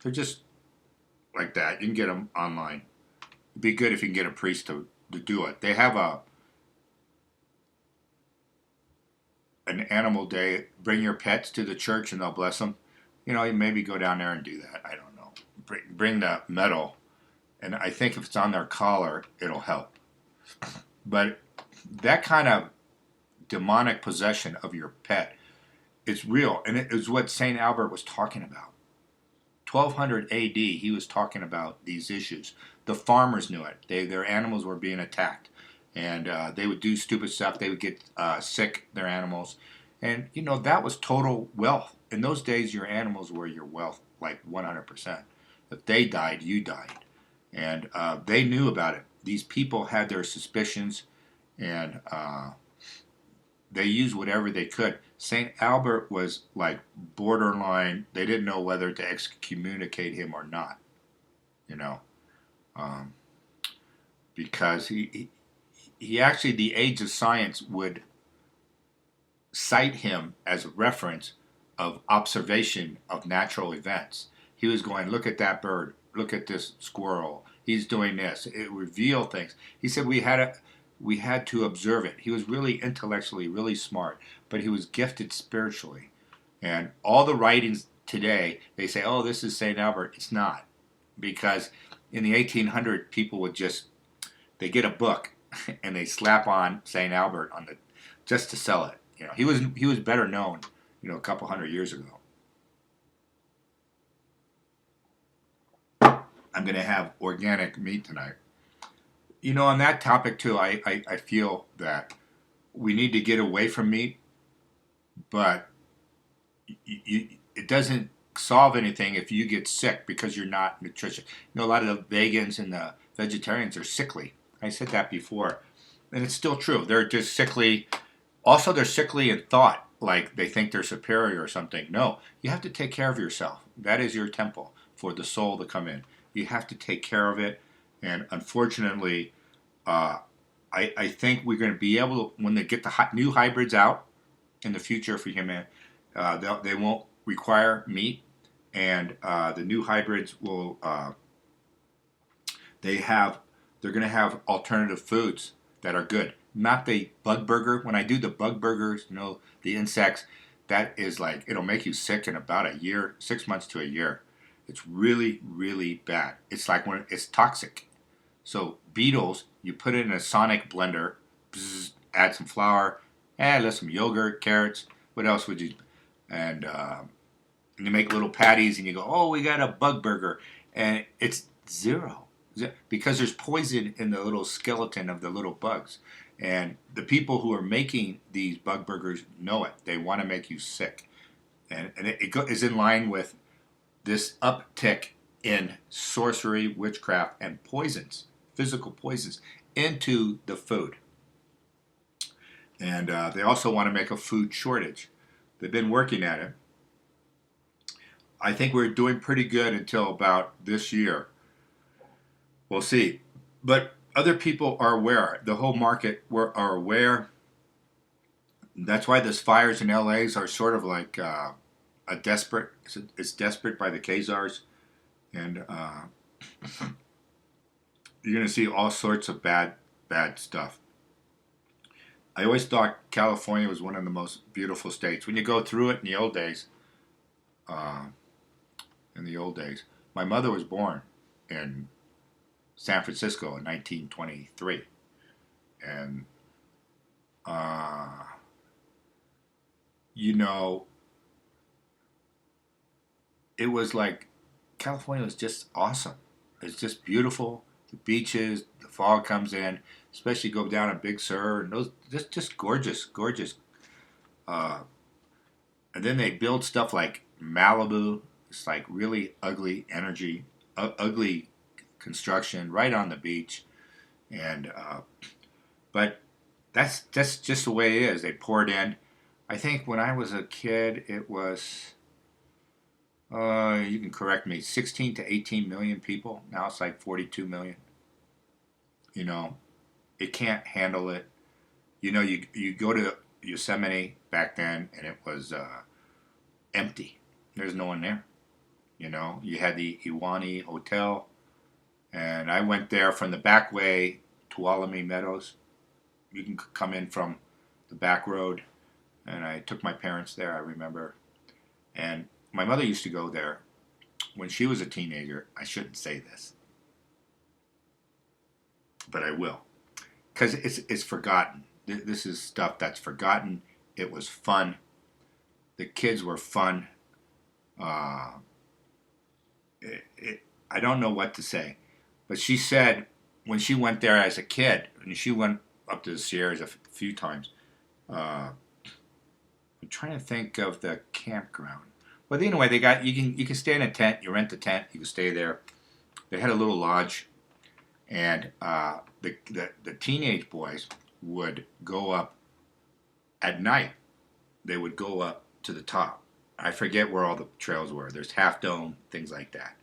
A: They're just like that. You can get them online. It'd be good if you can get a priest to do it. They have an animal day. Bring your pets to the church and they'll bless them. You maybe go down there and do that. I don't know. Bring the medal, and I think if it's on their collar, it'll help. But that kind of demonic possession of your pet, it's real, and it is what Saint Albert was talking about. 1200 AD, he was talking about these issues. The farmers knew it. Their animals were being attacked, and they would do stupid stuff. They would get sick, their animals, and that was total wealth. In those days, your animals were your wealth, like 100%. If they died, you died, and they knew about it. These people had their suspicions, and they used whatever they could. St. Albert was like borderline. They didn't know whether to excommunicate him or not, because he actually, the age of science would cite him as a reference of observation of natural events. He was going, look at that bird, look at this squirrel, he's doing this. It revealed things. He said we had to observe it. He was really intellectually really smart, but he was gifted spiritually. And all the writings today, they say, oh, this is St. Albert. It's not. Because in the 1800s, people would they get a book and they slap on St. Albert just to sell it. He was better known, a couple hundred years ago. I'm going to have organic meat tonight. On that topic too, I feel that we need to get away from meat, but it doesn't solve anything if you get sick because you're not nutritious. A lot of the vegans and the vegetarians are sickly. I said that before, and it's still true. They're just sickly. Also, they're sickly in thought, like they think they're superior or something. No, you have to take care of yourself. That is your temple for the soul to come in. You have to take care of it, and unfortunately, I think we're going to be able to, when they get the new hybrids out in the future for humanity, they won't require meat, and the new hybrids will they're going to have alternative foods that are good. Not the bug burger. When I do the bug burgers, the insects, that is like, it'll make you sick in about a year, 6 months to a year. It's really, really bad. It's like when it's toxic. So beetles, you put it in a sonic blender, add some flour, add some yogurt, carrots. What else would you? And and you make little patties, and you go, oh, we got a bug burger, and it's zero. Because there's poison in the little skeleton of the little bugs. And the people who are making these bug burgers know it. They want to make you sick. And it is in line with this uptick in sorcery, witchcraft, and poisons, physical poisons, into the food. And they also want to make a food shortage. They've been working at it. I think we're doing pretty good until about this year. We'll see. But other people are aware. The whole market are aware. That's why these fires in LA's are sort of like a desperate. It's desperate by the Khazars, and you're going to see all sorts of bad stuff. I always thought California was one of the most beautiful states. When you go through it in the old days, my mother was born in San Francisco in 1923, and it was like California was just awesome. It's just beautiful. The beaches, the fog comes in, especially go down on Big Sur, and those just gorgeous, gorgeous. And then they build stuff like Malibu. It's like really ugly energy, ugly construction right on the beach, and but that's just the way it is. They poured in. I think when I was a kid, it was you can correct me, 16 to 18 million people. Now it's like 42 million. It can't handle it. You go to Yosemite back then, and it was empty. There's no one there. You had the Iwani Hotel. And I went there from the back way to Tuolumne Meadows. You can come in from the back road. And I took my parents there, I remember. And my mother used to go there when she was a teenager. I shouldn't say this, but I will. Because it's forgotten. This is stuff that's forgotten. It was fun. The kids were fun. I don't know what to say. But she said when she went there as a kid, and she went up to the Sierras a few times, I'm trying to think of the campground. But anyway, you can stay in a tent. You rent the tent. You can stay there. They had a little lodge, and the teenage boys would go up at night. They would go up to the top. I forget where all the trails were. There's Half Dome, things like that.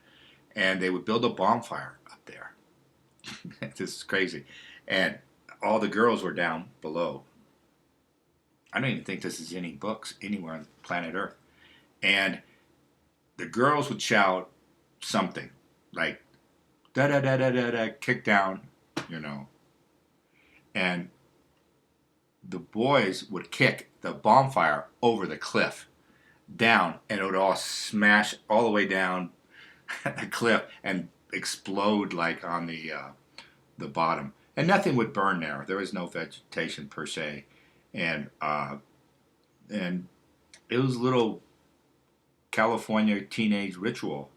A: And they would build a bonfire up there. This is crazy. And all the girls were down below. I don't even think this is any books anywhere on planet Earth. And the girls would shout something like, da-da-da-da-da-da, kick down, And the boys would kick the bonfire over the cliff down, and it would all smash all the way down the cliff and explode like on the bottom, and nothing would burn there. There was no vegetation per se, and it was a little California teenage ritual.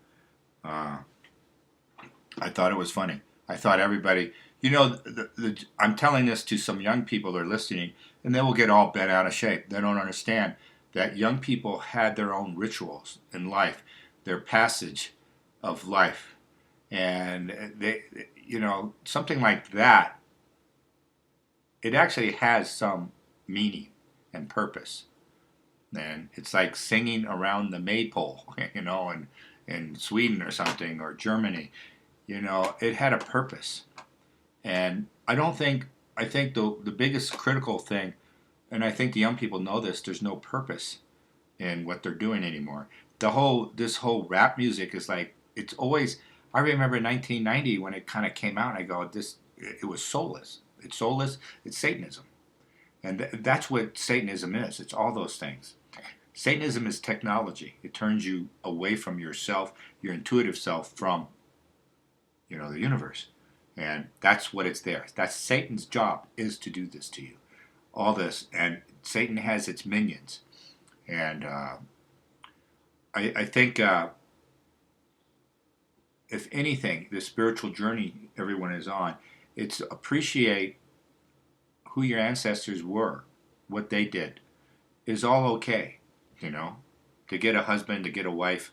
A: I thought it was funny. I thought everybody, I'm telling this to some young people that are listening, and they will get all bent out of shape. They don't understand that young people had their own rituals in life, their passage of life, and they, something like that. It actually has some meaning and purpose, and it's like singing around the maypole, in Sweden or something, or Germany. It had a purpose, and I think the biggest critical thing, and I think the young people know this, there's no purpose in what they're doing anymore. This whole rap music is like, it's always, I remember 1990 when it kind of came out, and I go, it was soulless. It's soulless, it's Satanism. And that's what Satanism is. It's all those things. Satanism is technology. It turns you away from yourself, your intuitive self, from, the universe. And that's what it's there. That's Satan's job, is to do this to you. All this. And Satan has its minions. And I I think if anything, the spiritual journey everyone is on, it's appreciate who your ancestors were, what they did, is all okay. You know, to get a husband, to get a wife,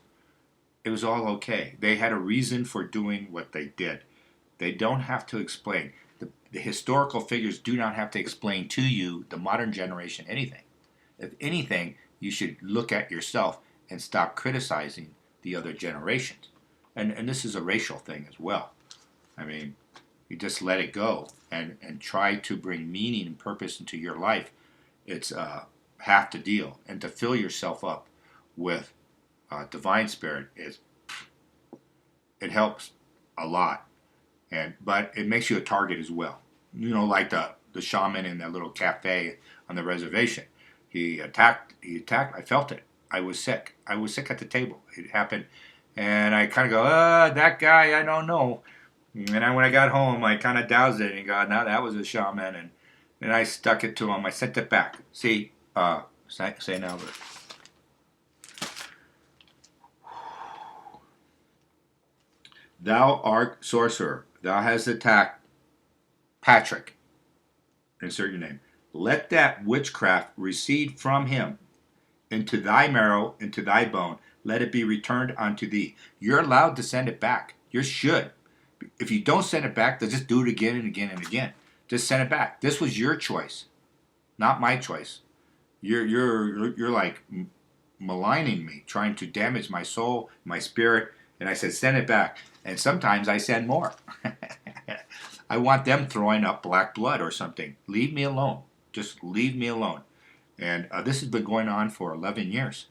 A: it was all okay. They had a reason for doing what they did. They don't have to explain. The historical figures do not have to explain to you, the modern generation, anything. If anything, you should look at yourself and stop criticizing the other generations. And this is a racial thing as well. I mean, you just let it go and try to bring meaning and purpose into your life. It's half the deal. And to fill yourself up with divine spirit it helps a lot. But it makes you a target as well. You know, like the shaman in that little cafe on the reservation. He attacked. I felt it. I was sick. I was sick at the table. It happened. And I kind of go, that guy, I don't know. And when I got home, I kind of doused it and go, now that was a shaman. And I stuck it to him. I sent it back. See, St. Albert. Thou art sorcerer. Thou hast attacked Patrick. Insert your name. Let that witchcraft recede from him into thy marrow, into thy bone. Let it be returned unto thee. You're allowed to send it back. You should. If you don't send it back, then just do it again and again and again. Just send it back. This was your choice, not my choice. You're like maligning me, trying to damage my soul, my spirit. And I said, send it back. And sometimes I send more. I want them throwing up black blood or something. Leave me alone. Just leave me alone. And this has been going on for 11 years.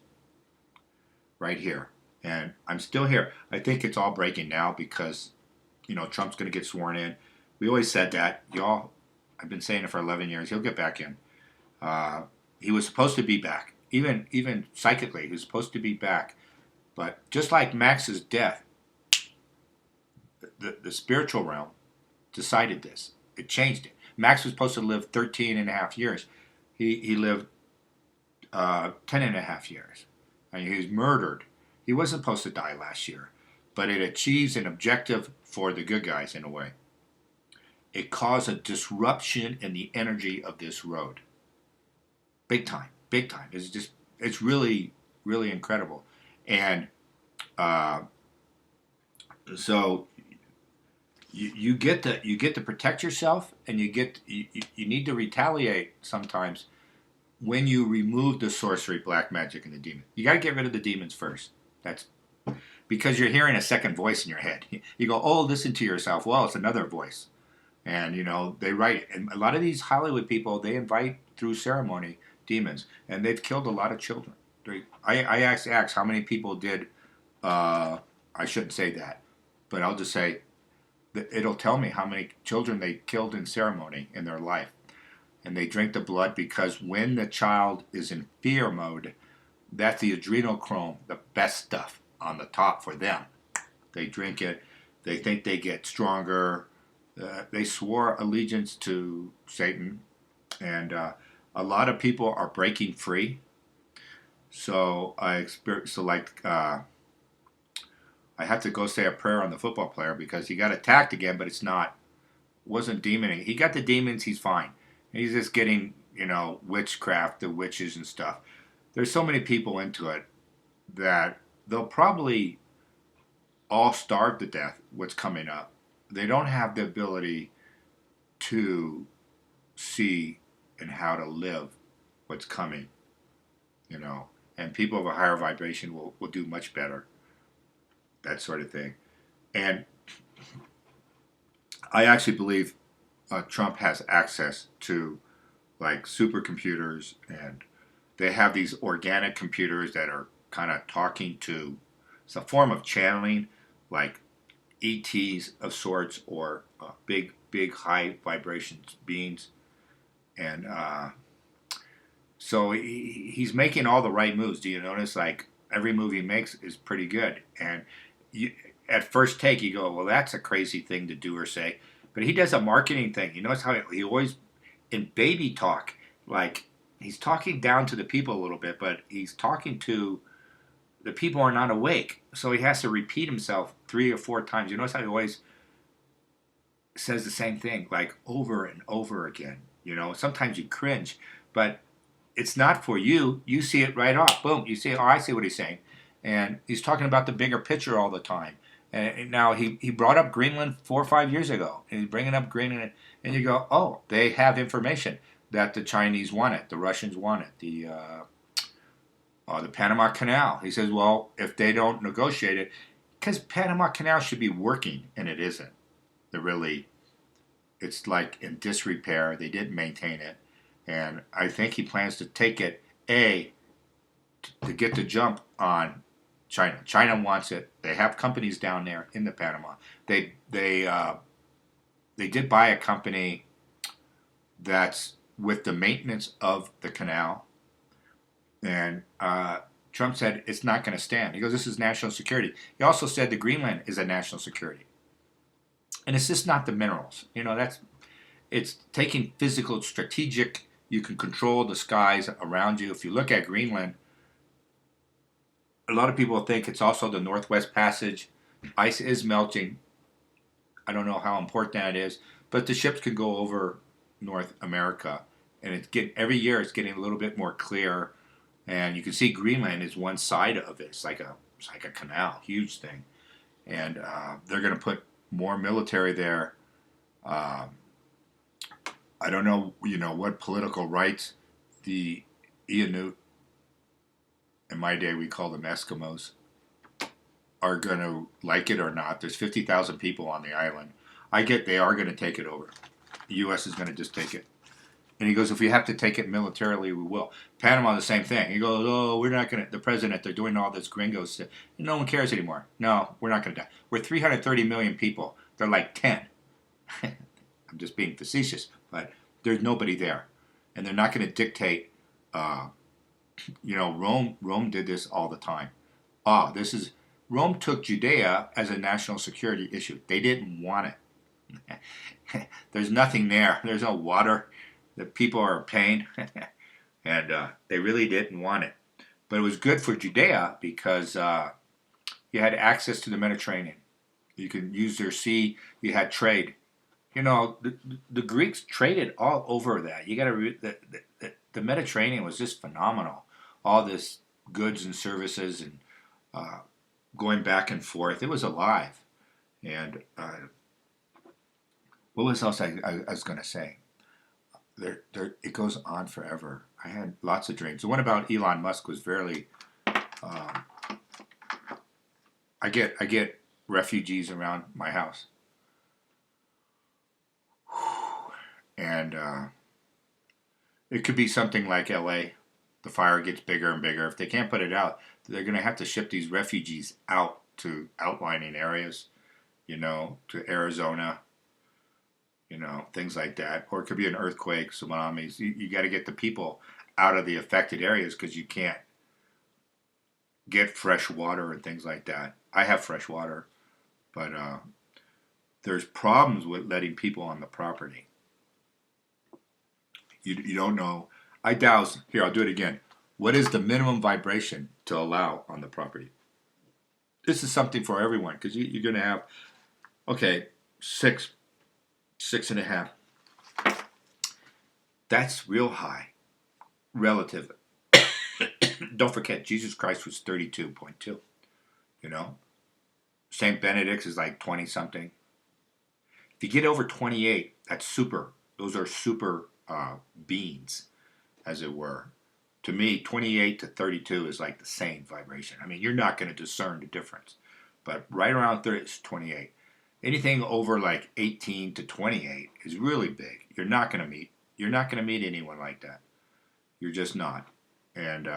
A: Right here. And I'm still here. I think it's all breaking now because, you know, Trump's going to get sworn in. We always said that. Y'all, I've been saying it for 11 years. He'll get back in. He was supposed to be back. Even psychically, he was supposed to be back. But just like Max's death, the spiritual realm decided this. It changed it. Max was supposed to live 13 and a half years. He lived 10 and a half years. And he was murdered. He wasn't supposed to die last year. But it achieves an objective for the good guys in a way. It caused a disruption in the energy of this road. Big time. Big time. It's really, really incredible. And so you get to protect yourself, and you need to retaliate sometimes when you remove the sorcery, black magic, and the demon. You got to get rid of the demons first. That's because you're hearing a second voice in your head. You go, oh, listen to yourself. Well, it's another voice. And, you know, they write it. And a lot of these Hollywood people, they invite through ceremony demons. And they've killed a lot of children. I asked how many people did, I shouldn't say that, but I'll just say that it'll tell me how many children they killed in ceremony in their life. And they drink the blood because when the child is in fear mode, that's the adrenochrome, the best stuff on the top for them. They drink it. They think they get stronger. They swore allegiance to Satan. And a lot of people are breaking free. So I have to go say a prayer on the football player because he got attacked again, but wasn't demoning. He got the demons, he's fine. He's just getting, you know, witchcraft, the witches and stuff. There's so many people into it that they'll probably all starve to death what's coming up. They don't have the ability to see and how to live what's coming, you know. And people of a higher vibration will do much better. That sort of thing. And I actually believe Trump has access to like supercomputers, and they have these organic computers that are kind of talking to, it's a form of channeling, like ETs of sorts, or big high vibration beings. And so he's making all the right moves. Do you notice? Like every move he makes is pretty good. And at first take, you go, well, that's a crazy thing to do or say. But he does a marketing thing. You notice how he always, in baby talk, like he's talking down to the people a little bit, but he's talking to the people are not awake. So he has to repeat himself 3 or 4 times. You notice how he always says the same thing, like over and over again. Sometimes you cringe, but it's not for you. You see it right off. Boom. You see, oh, I see what he's saying. And he's talking about the bigger picture all the time. And now he brought up Greenland 4 or 5 years ago. And he's bringing up Greenland. And you go, oh, they have information that the Chinese want it. The Russians want it. The Panama Canal. He says, well, if they don't negotiate it, because Panama Canal should be working, and it isn't. It's like in disrepair. They didn't maintain it. And I think he plans to take it, to get the jump on China. China wants it. They have companies down there in the Panama. They did buy a company that's with the maintenance of the canal. And Trump said it's not going to stand. He goes, this is national security. He also said the Greenland is a national security. And it's just not the minerals. It's taking physical, strategic. You can control the skies around you. If you look at Greenland, a lot of people think it's also the Northwest Passage. Ice is melting. I don't know how important that is, but the ships can go over North America, and every year it's getting a little bit more clear. And you can see Greenland is one side of it. It's like a canal, huge thing, and they're going to put more military there. I don't know, what political rights the Inuit, in my day we call them Eskimos, are going to like it or not. There's 50,000 people on the island. I get they are going to take it over. The U.S. is going to just take it. And he goes, if we have to take it militarily, we will. Panama, the same thing. He goes, oh, we're not going to, the president, they're doing all this gringo stuff. No one cares anymore. No, we're not going to die. We're 330 million people. They're like 10. I'm just being facetious, but there's nobody there. And they're not going to dictate, Rome did this all the time. Rome took Judea as a national security issue. They didn't want it. There's nothing there. There's no water. The people are in pain. And they really didn't want it. But it was good for Judea because you had access to the Mediterranean. You could use their sea. You had trade. The Greeks traded all over that. You got to the Mediterranean was just phenomenal. All this goods and services and going back and forth. It was alive. And what was else I was going to say? It goes on forever. I had lots of dreams. The one about Elon Musk was very. I get refugees around my house, and it could be something like L.A. The fire gets bigger and bigger. If they can't put it out, they're going to have to ship these refugees out to outlying areas, to Arizona. Things like that. Or it could be an earthquake, tsunamis. You got to get the people out of the affected areas because you can't get fresh water and things like that. I have fresh water, but there's problems with letting people on the property. You don't know. I douse. Here, I'll do it again. What is the minimum vibration to allow on the property? This is something for everyone because you're going to have, 6.5. That's real high, relative. Don't forget, Jesus Christ was 32.2. Saint Benedict's is like 20 something. If you get over 28, that's super. Those are super beings, as it were. To me, 28 to 32 is like the same vibration. I mean, you're not going to discern the difference, but right around 30 is 28. Anything over like 18 to 28 is really big. You're not going to meet anyone like that. You're just not. And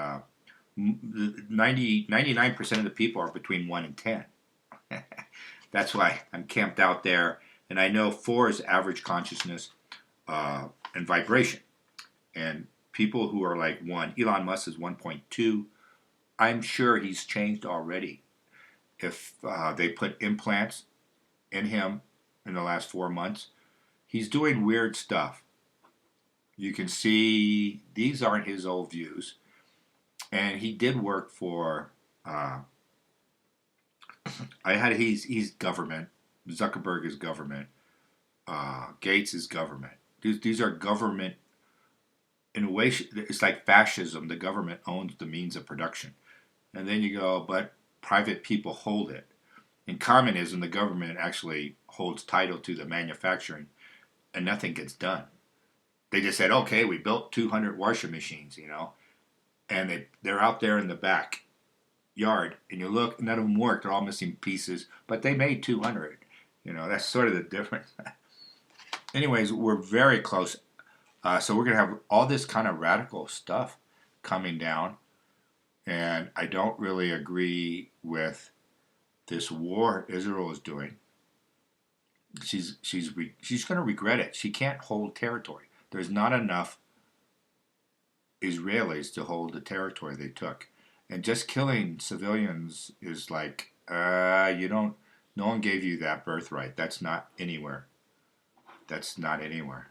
A: 99% of the people are between 1 and 10. That's why I'm camped out there. And I know 4 is average consciousness and vibration. And people who are like 1, Elon Musk is 1.2. I'm sure he's changed already. If they put implants in him in the last 4 months, he's doing weird stuff. You can see these aren't his old views. And he did work for Uh, he's government. Zuckerberg is government. Gates is government. These are government. In a way, it's like fascism. The government owns the means of production, and then you go, but private people hold it. In communism, the government actually holds title to the manufacturing, and nothing gets done. They just said, okay, we built 200 washing machines, and they're out there in the back yard, and you look, none of them work. They're all missing pieces, but they made 200. That's sort of the difference. Anyways, we're very close. So we're going to have all this kind of radical stuff coming down, and I don't really agree with this war Israel is doing. She's going to regret it. She can't hold territory. There's not enough Israelis to hold the territory they took. And just killing civilians is like, no one gave you that birthright. That's not anywhere. That's not anywhere.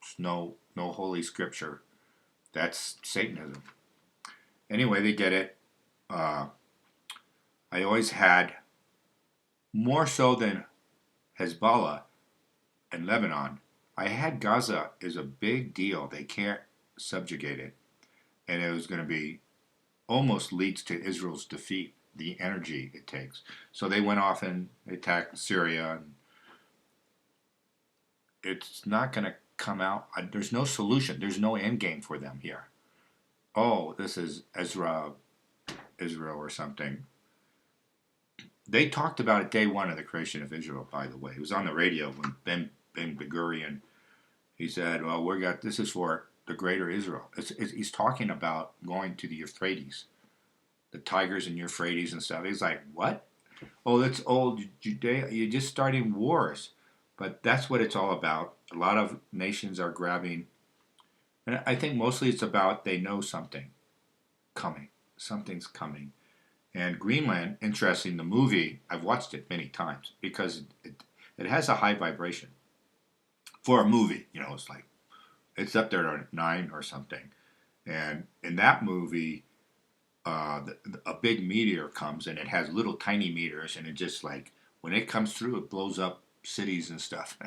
A: There's no holy scripture. That's Satanism. Anyway, they get it. I always had, more so than Hezbollah and Lebanon, I had Gaza is a big deal. They can't subjugate it. And it was going to be, almost leads to Israel's defeat, the energy it takes. So they went off and attacked Syria. And it's not going to come out. There's no solution. There's no end game for them here. Oh, this is Israel or something. They talked about it day one of the creation of Israel, by the way. It was on the radio when Ben Gurion, he said, well, this is for the greater Israel. He's talking about going to the Euphrates, the Tigers and Euphrates and stuff. He's like, what? Oh, that's old Judea. You're just starting wars. But that's what it's all about. A lot of nations are grabbing, and I think mostly it's about they know something coming. Something's coming. And Greenland, interesting, the movie, I've watched it many times because it has a high vibration. For a movie, it's like, it's up there at 9 or something. And in that movie, a big meteor comes and it has little tiny meteors, and it just like, when it comes through, it blows up cities and stuff.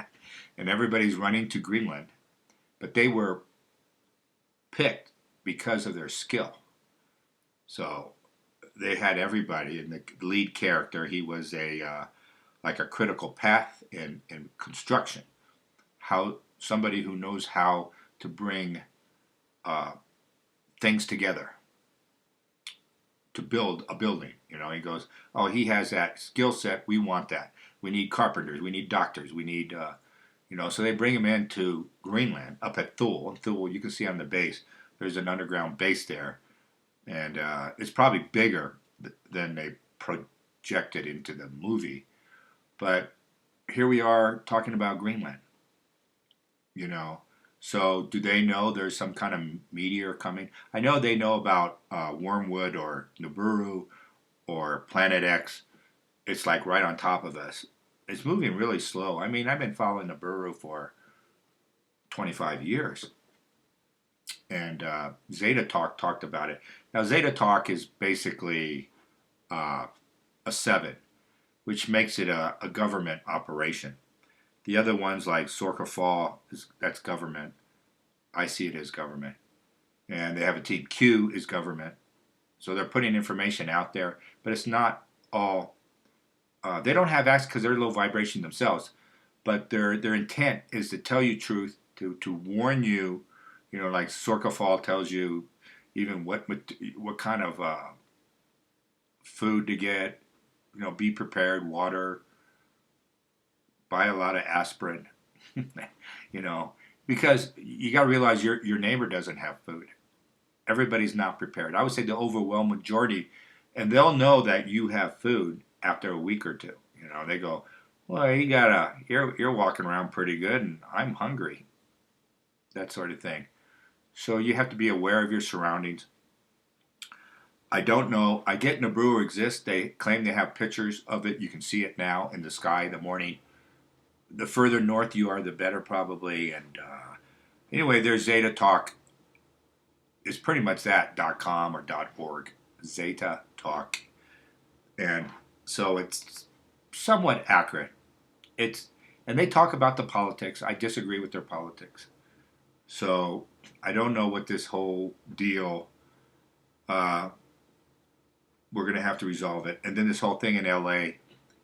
A: And everybody's running to Greenland. But they were picked because of their skill. So they had everybody, and the lead character, he was like a critical path in construction. How somebody who knows how to bring things together to build a building. He goes, oh, he has that skill set. We want that. We need carpenters. We need doctors. We need, so they bring him into Greenland, up at Thule. And Thule, you can see on the base, there's an underground base there. And it's probably bigger than they projected into the movie. But here we are talking about Greenland. So do they know there's some kind of meteor coming? I know they know about Wormwood or Nibiru or Planet X. It's like right on top of us. It's moving really slow. I mean, I've been following Nibiru for 25 years. And Zeta Talk talked about it. Now, Zeta Talk is basically a 7, which makes it a government operation. The other ones like Sorka Fall, that's government. I see it as government. And they have a team. Q is government. So they're putting information out there, but it's not all. They don't have access because they're low vibration themselves, but their intent is to tell you truth, to warn you. Like Sorka Fall tells you even what kind of food to get. Be prepared, water. Buy a lot of aspirin, because you got to realize your neighbor doesn't have food. Everybody's not prepared. I would say the overwhelming majority, and they'll know that you have food after a week or two. They go, well, you're walking around pretty good, and I'm hungry. That sort of thing. So you have to be aware of your surroundings. I don't know. I get Nibiru exists. They claim they have pictures of it. You can see it now in the sky in the morning. The further north you are, the better probably. And anyway, there's Zeta Talk. It's pretty much that .com or .org. Zeta Talk. And so it's somewhat accurate. It's and they talk about the politics. I disagree with their politics. So I don't know what this whole deal. Uh, we're going to have to resolve it, and then this whole thing in L.A.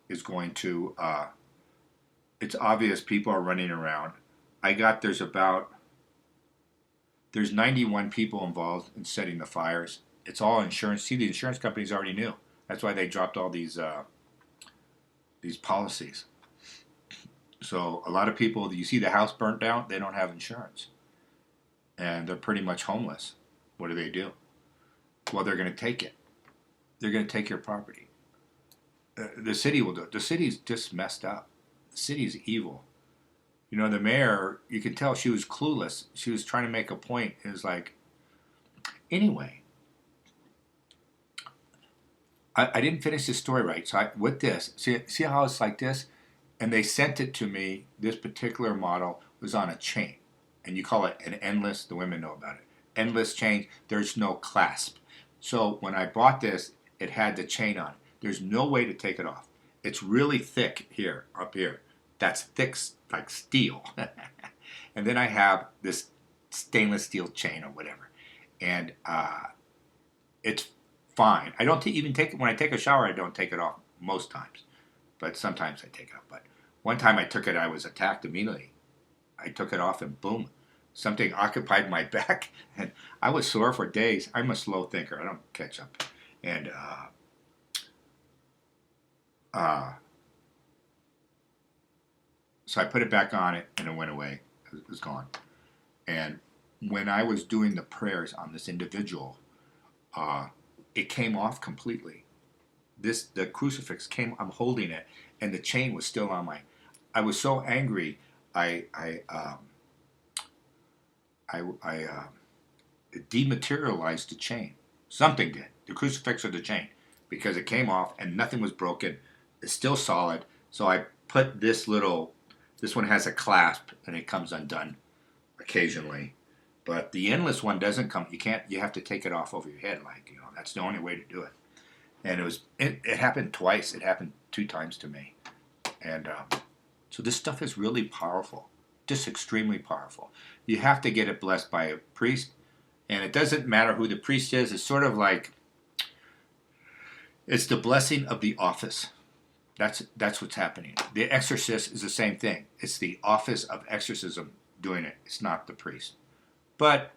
A: is going to. It's obvious people are running around. There's 91 people involved in setting the fires. It's all insurance. See, the insurance companies already knew. That's why they dropped all these policies. So a lot of people, you see the house burnt down, they don't have insurance, and they're pretty much homeless. What do? Well, they're going to take it. They're going to take your property. The city will do it. The city's just messed up. The city's evil. You know, the mayor, you could tell she was clueless. She was trying to make a point. It was like, anyway, I didn't finish the story right. So with this, see how it's like this? And they sent it to me. This particular model was on a chain. And you call it an endless, the women know about it. Endless chain, there's no clasp. So when I bought this, it had the chain on it. There's no way to take it off. It's really thick here, up here. That's thick like steel. And then I have this stainless steel chain or whatever. And it's fine. I don't even take it, when I take a shower, I don't take it off most times. But sometimes I take it off. But one time I took it, I was attacked immediately. I took it off and boom, something occupied my back. And I was sore for days. I'm a slow thinker. I don't catch up. And so I put it back on it and it went away. It was gone. And when I was doing the prayers on this individual, it came off completely. The crucifix came, I'm holding it, and the chain was still on I was so angry, I dematerialized the chain. Something did. The crucifix or the chain. Because it came off and nothing was broken. It's still solid. So I put this one has a clasp and it comes undone occasionally. But the endless one doesn't come. You have to take it off over your head. That's the only way to do it. And it happened twice. It happened 2 times to me. And so this stuff is really powerful. Just extremely powerful. You have to get it blessed by a priest. And it doesn't matter who the priest is. It's sort of like, it's the blessing of the office. That's what's happening. The exorcist is the same thing. It's the office of exorcism doing it. It's not the priest. But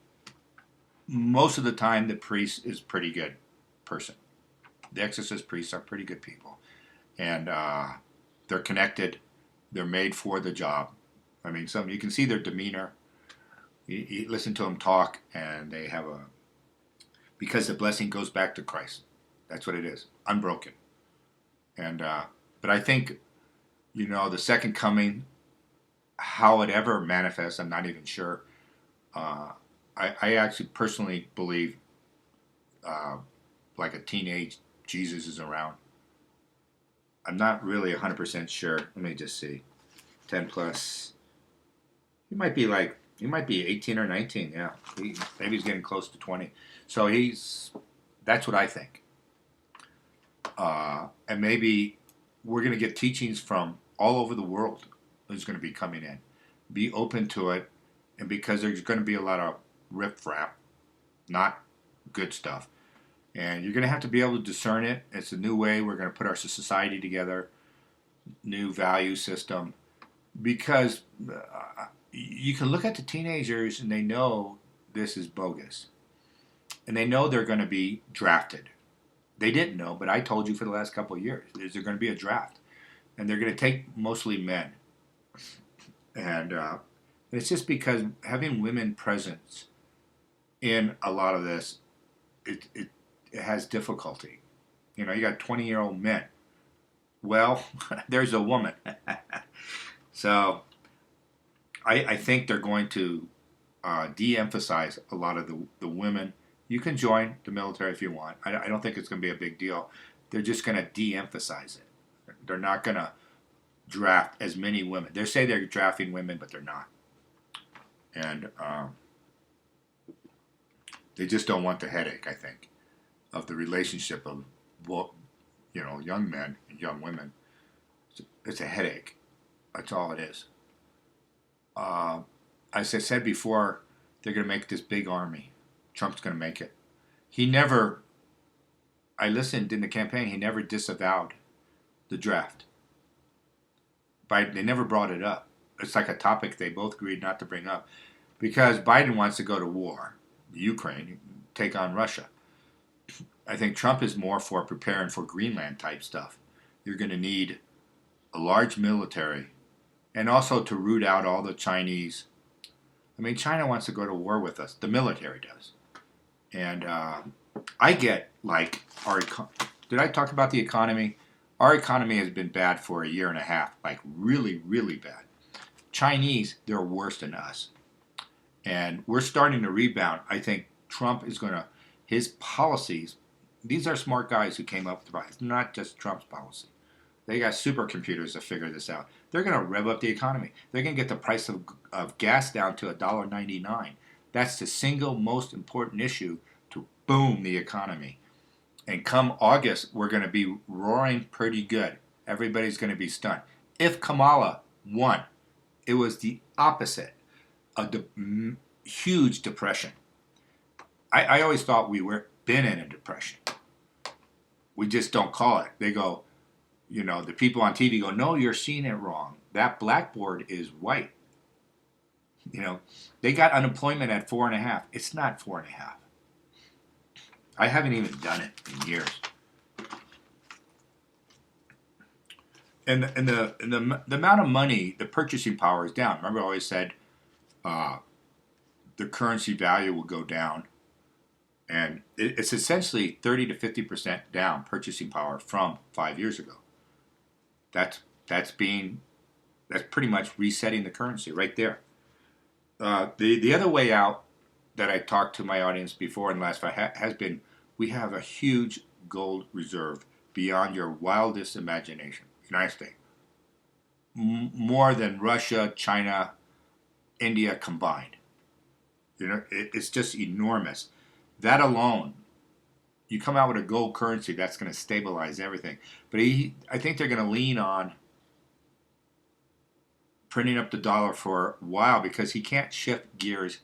A: most of the time, the priest is a pretty good person. The exorcist priests are pretty good people. And they're connected. They're made for the job. I mean, you can see their demeanor. You listen to them talk, and they have because the blessing goes back to Christ. That's what it is, unbroken. And but I think, the second coming, how it ever manifests, I'm not even sure. I actually personally believe, like a teenage Jesus is around. I'm not really 100% sure. Let me just see. 10 plus. He might be 18 or 19, yeah. Maybe he's getting close to 20. So that's what I think. And maybe we're going to get teachings from all over the world who's going to be coming in. Be open to it, and because there's going to be a lot of riffraff, not good stuff. And you're going to have to be able to discern it. It's a new way we're going to put our society together, new value system. Because you can look at the teenagers and they know this is bogus. And they know they're going to be drafted. They didn't know, but I told you for the last couple of years. There's going to be a draft. And they're going to take mostly men. And it's just because having women presence in a lot of this, it has difficulty. You got 20-year-old men. Well, there's a woman. So I think they're going to de-emphasize a lot of the women. You can join the military if you want. I don't think it's going to be a big deal. They're just going to de-emphasize it. They're not going to draft as many women. They say they're drafting women, but they're not. And they just don't want the headache, I think. of the relationship of, young men and young women. It's a headache. That's all it is. As I said before, they're going to make this big army. Trump's going to make it. He never, I listened in the campaign, he never disavowed the draft. They never brought it up. It's like a topic they both agreed not to bring up. Because Biden wants to go to war, Ukraine, take on Russia. I think Trump is more for preparing for Greenland type stuff. You're going to need a large military and also to root out all the Chinese. I mean, China wants to go to war with us. The military does. And I get, like, did I talk about the economy? Our economy has been bad for a year and a half, like really, really bad. Chinese, they're worse than us. And we're starting to rebound. I think Trump is going to, his policies, these are smart guys who came up with the policies, not just Trump's policy. They got supercomputers to figure this out. They're going to rev up the economy. They're going to get the price of gas down to $1.99. That's the single most important issue to boom the economy. And come August, we're going to be roaring pretty good. Everybody's going to be stunned. If Kamala won, it was the opposite. A huge depression. I always thought we were been in a depression. We just don't call it. They go, the people on TV go, no, you're seeing it wrong. That blackboard is white. They got unemployment at 4.5. It's not 4.5. I haven't even done it in years. And the amount of money, the purchasing power is down. Remember I always said the currency value will go down. And it's essentially 30 to 50% down purchasing power from 5 years ago. That's pretty much resetting the currency right there. The other way out that I talked to my audience before in the last five has been, we have a huge gold reserve beyond your wildest imagination. United States. More than Russia, China, India combined. It's just enormous. That alone, you come out with a gold currency, that's going to stabilize everything. But I think they're going to lean on printing up the dollar for a while because he can't shift gears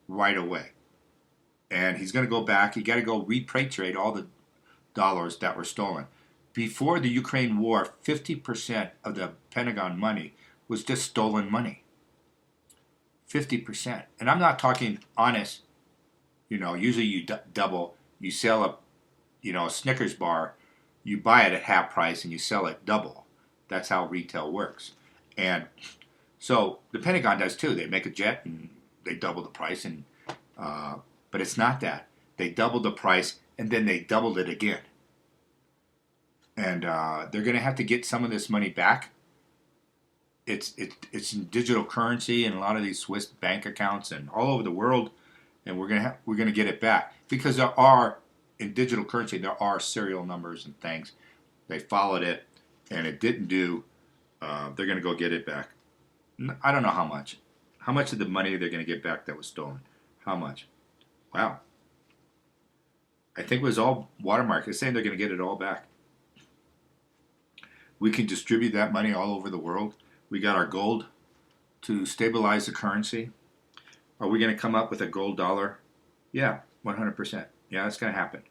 A: right away. And he's going to go back. He got to go repatriate all the dollars that were stolen. Before the Ukraine war, 50% of the Pentagon money was just stolen money. 50%. And I'm not talking honest. Usually you double. You sell a Snickers bar, you buy it at half price and you sell it double. That's how retail works. And so the Pentagon does too. They make a jet and they double the price. But it's not that. They doubled the price and then they doubled it again. And they're going to have to get some of this money back. It's in digital currency and a lot of these Swiss bank accounts and all over the world, and we're going to get it back because in digital currency there are serial numbers and things. They followed it, and it didn't do. They're going to go get it back. I don't know how much. How much of the money they're going to get back that was stolen? How much? Wow. I think it was all watermark. They're saying they're going to get it all back. We can distribute that money all over the world. We got our gold to stabilize the currency. Are we going to come up with a gold dollar? Yeah, 100%. Yeah, that's going to happen.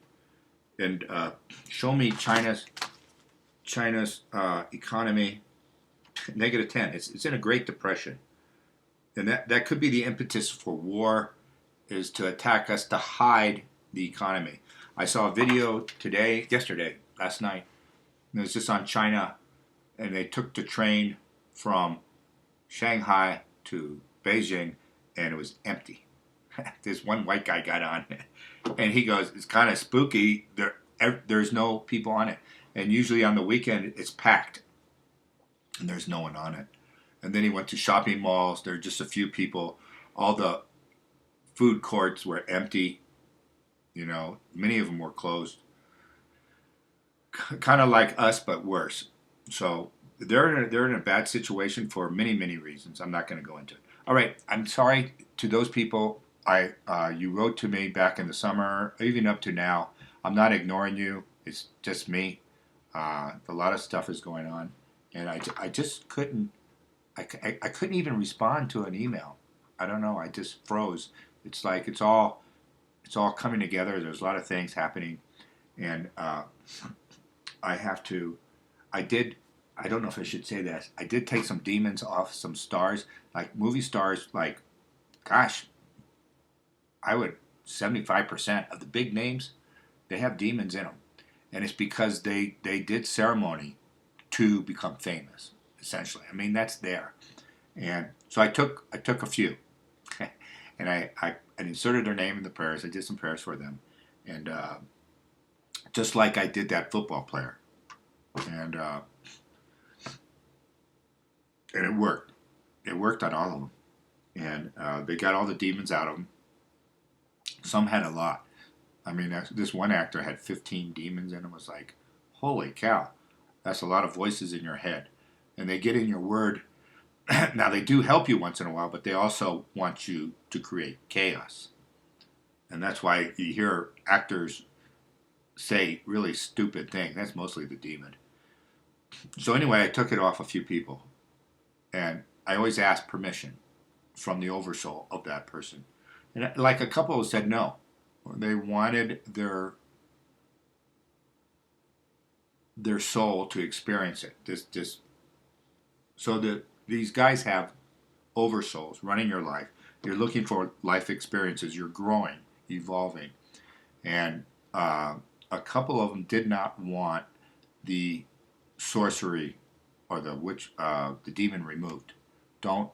A: And show me China's economy, -10. It's in a Great Depression. And that could be the impetus for war, is to attack us to hide the economy. I saw a video last night. It was just on China, and they took the train from Shanghai to Beijing, and it was empty. This one white guy got on, and he goes, it's kind of spooky. There's no people on it. And usually on the weekend, it's packed, and there's no one on it. And then he went to shopping malls. There are just a few people. All the food courts were empty. Many of them were closed. Kind of like us, but worse. So they're in a bad situation for many, many reasons. I'm not going to go into it. All right, I'm sorry to those people. You wrote to me back in the summer, even up to now. I'm not ignoring you. It's just me. A lot of stuff is going on, and I just couldn't. I couldn't even respond to an email. I don't know. I just froze. It's like it's all coming together. There's a lot of things happening, and I have to. I did. I don't know if I should say this. I did take some demons off some stars, like movie stars. Like, gosh, I would 75% of the big names, they have demons in them, and it's because they did ceremony to become famous. Essentially, I mean that's there, and so I took a few, and I inserted their name in the prayers. I did some prayers for them, and just like I did that football player, and it worked. It worked on all of them, and they got all the demons out of them. Some had a lot. I mean, this one actor had 15 demons in him. Was like, holy cow, that's a lot of voices in your head, and they get in your word. Now they do help you once in a while, but they also want you to create chaos, and that's why you hear actors say really stupid things. That's mostly the demon. So anyway, I took it off a few people, and I always ask permission from the oversoul of that person. And like a couple said no. They wanted their soul to experience it. So that these guys have oversouls running your life. You're looking for life experiences. You're growing, evolving. And a couple of them did not want the sorcery or the demon removed. Don't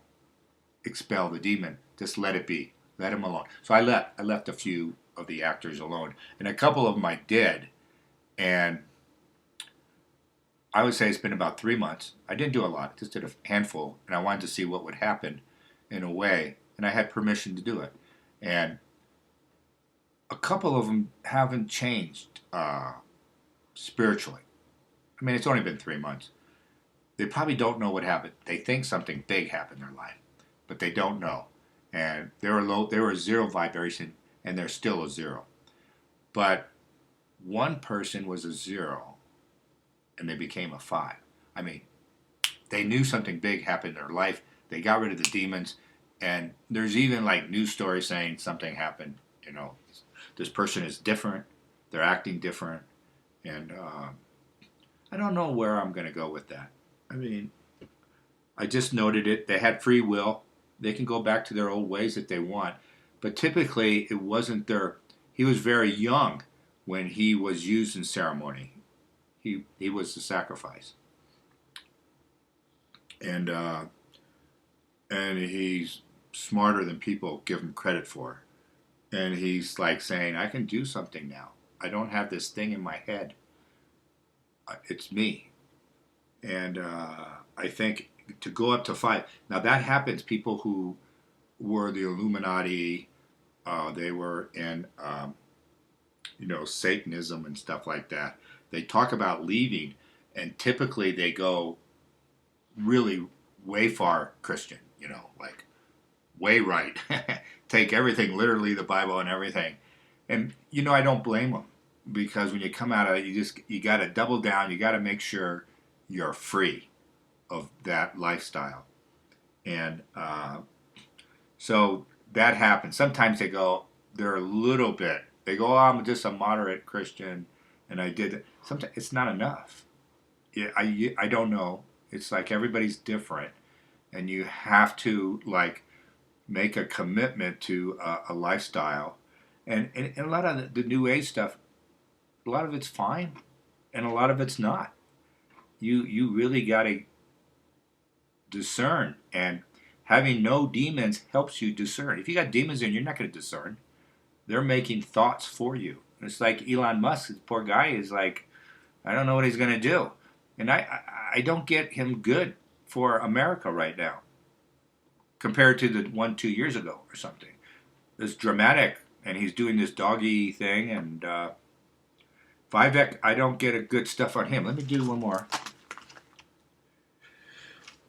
A: expel the demon. Just let it be. Let him alone. So I left a few of the actors alone, and a couple of them I did, and I would say it's been about 3 months. I didn't do a lot, just did a handful, and I wanted to see what would happen in a way, and I had permission to do it. And a couple of them haven't changed spiritually. I mean, it's only been 3 months. They probably don't know what happened. They think something big happened in their life, but they don't know. And they were a zero vibration, and they're still a zero. But one person was a zero, and they became a 5. I mean, they knew something big happened in their life. They got rid of the demons, and there's even like news stories saying something happened. You know, this person is different. They're acting different, and I don't know where I'm going to go with that. I mean, I just noted it. They had free will. They can go back to their old ways if they want. But typically, it wasn't their... He was very young when he was used in ceremony. He was the sacrifice. And he's smarter than people give him credit for. And he's like saying, I can do something now. I don't have this thing in my head. It's me. And I think to go up to 5. Now that happens. People who were the Illuminati, they were in, Satanism and stuff like that. They talk about leaving, and typically they go really way far Christian, like way right. Take everything, literally the Bible and everything. And, I don't blame them, because when you come out of it, you got to double down. You got to make sure you're free of that lifestyle. And so that happens. Sometimes they're a little bit, they go, oh, I'm just a moderate Christian, and I did it. Sometimes it's not enough. I don't know. It's like everybody's different, and you have to like make a commitment to a lifestyle. And a lot of the New Age stuff, a lot of it's fine, and a lot of it's not. You really got to discern, and having no demons helps you discern. If you got demons in, you're not going to discern. They're making thoughts for you. It's like Elon Musk, this poor guy, is like, I don't know what he's going to do. And I don't get him good for America right now compared to the 1-2 years ago or something. It's dramatic, and he's doing this doggy thing, and Vivek, I don't get a good stuff on him. Let me do one more.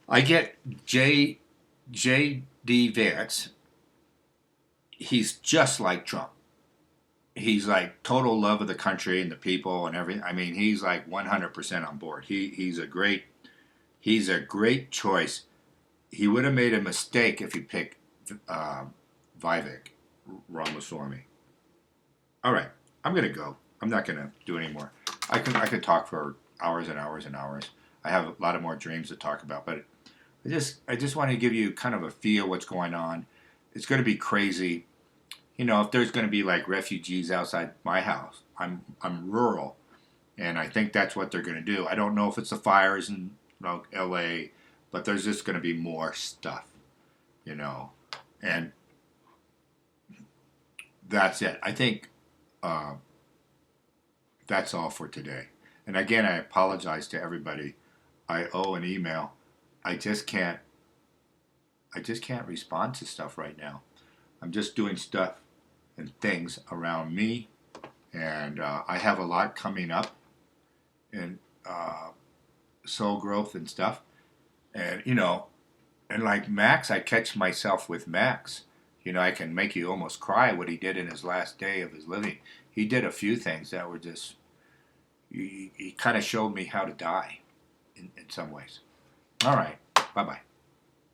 A: I get J.D. Vance. He's just like Trump. he's like total love of the country and the people and everything. I mean, he's like 100% on board. He's a great choice. He would have made a mistake if he picked Vivek Ramaswamy. All right, I'm gonna go. I'm not gonna do any more. I could talk for hours and hours and hours. I have a lot of more dreams to talk about, but I just want to give you kind of a feel what's going on. It's going to be crazy. You know, if there's going to be like refugees outside my house, I'm rural, and I think that's what they're going to do. I don't know if it's the fires in L.A., but there's just going to be more stuff, you know, and that's it. I think uh, that's all for today. And again, I apologize to everybody. I owe an email. I just can't. I just can't respond to stuff right now. I'm just doing stuff and things around me, and I have a lot coming up in soul growth and stuff. And you know, and like Max, I catch myself with Max. You know, I can make you almost cry what he did in his last day of his living. He did a few things that were just. He kind of showed me how to die in some ways. All right. Bye bye.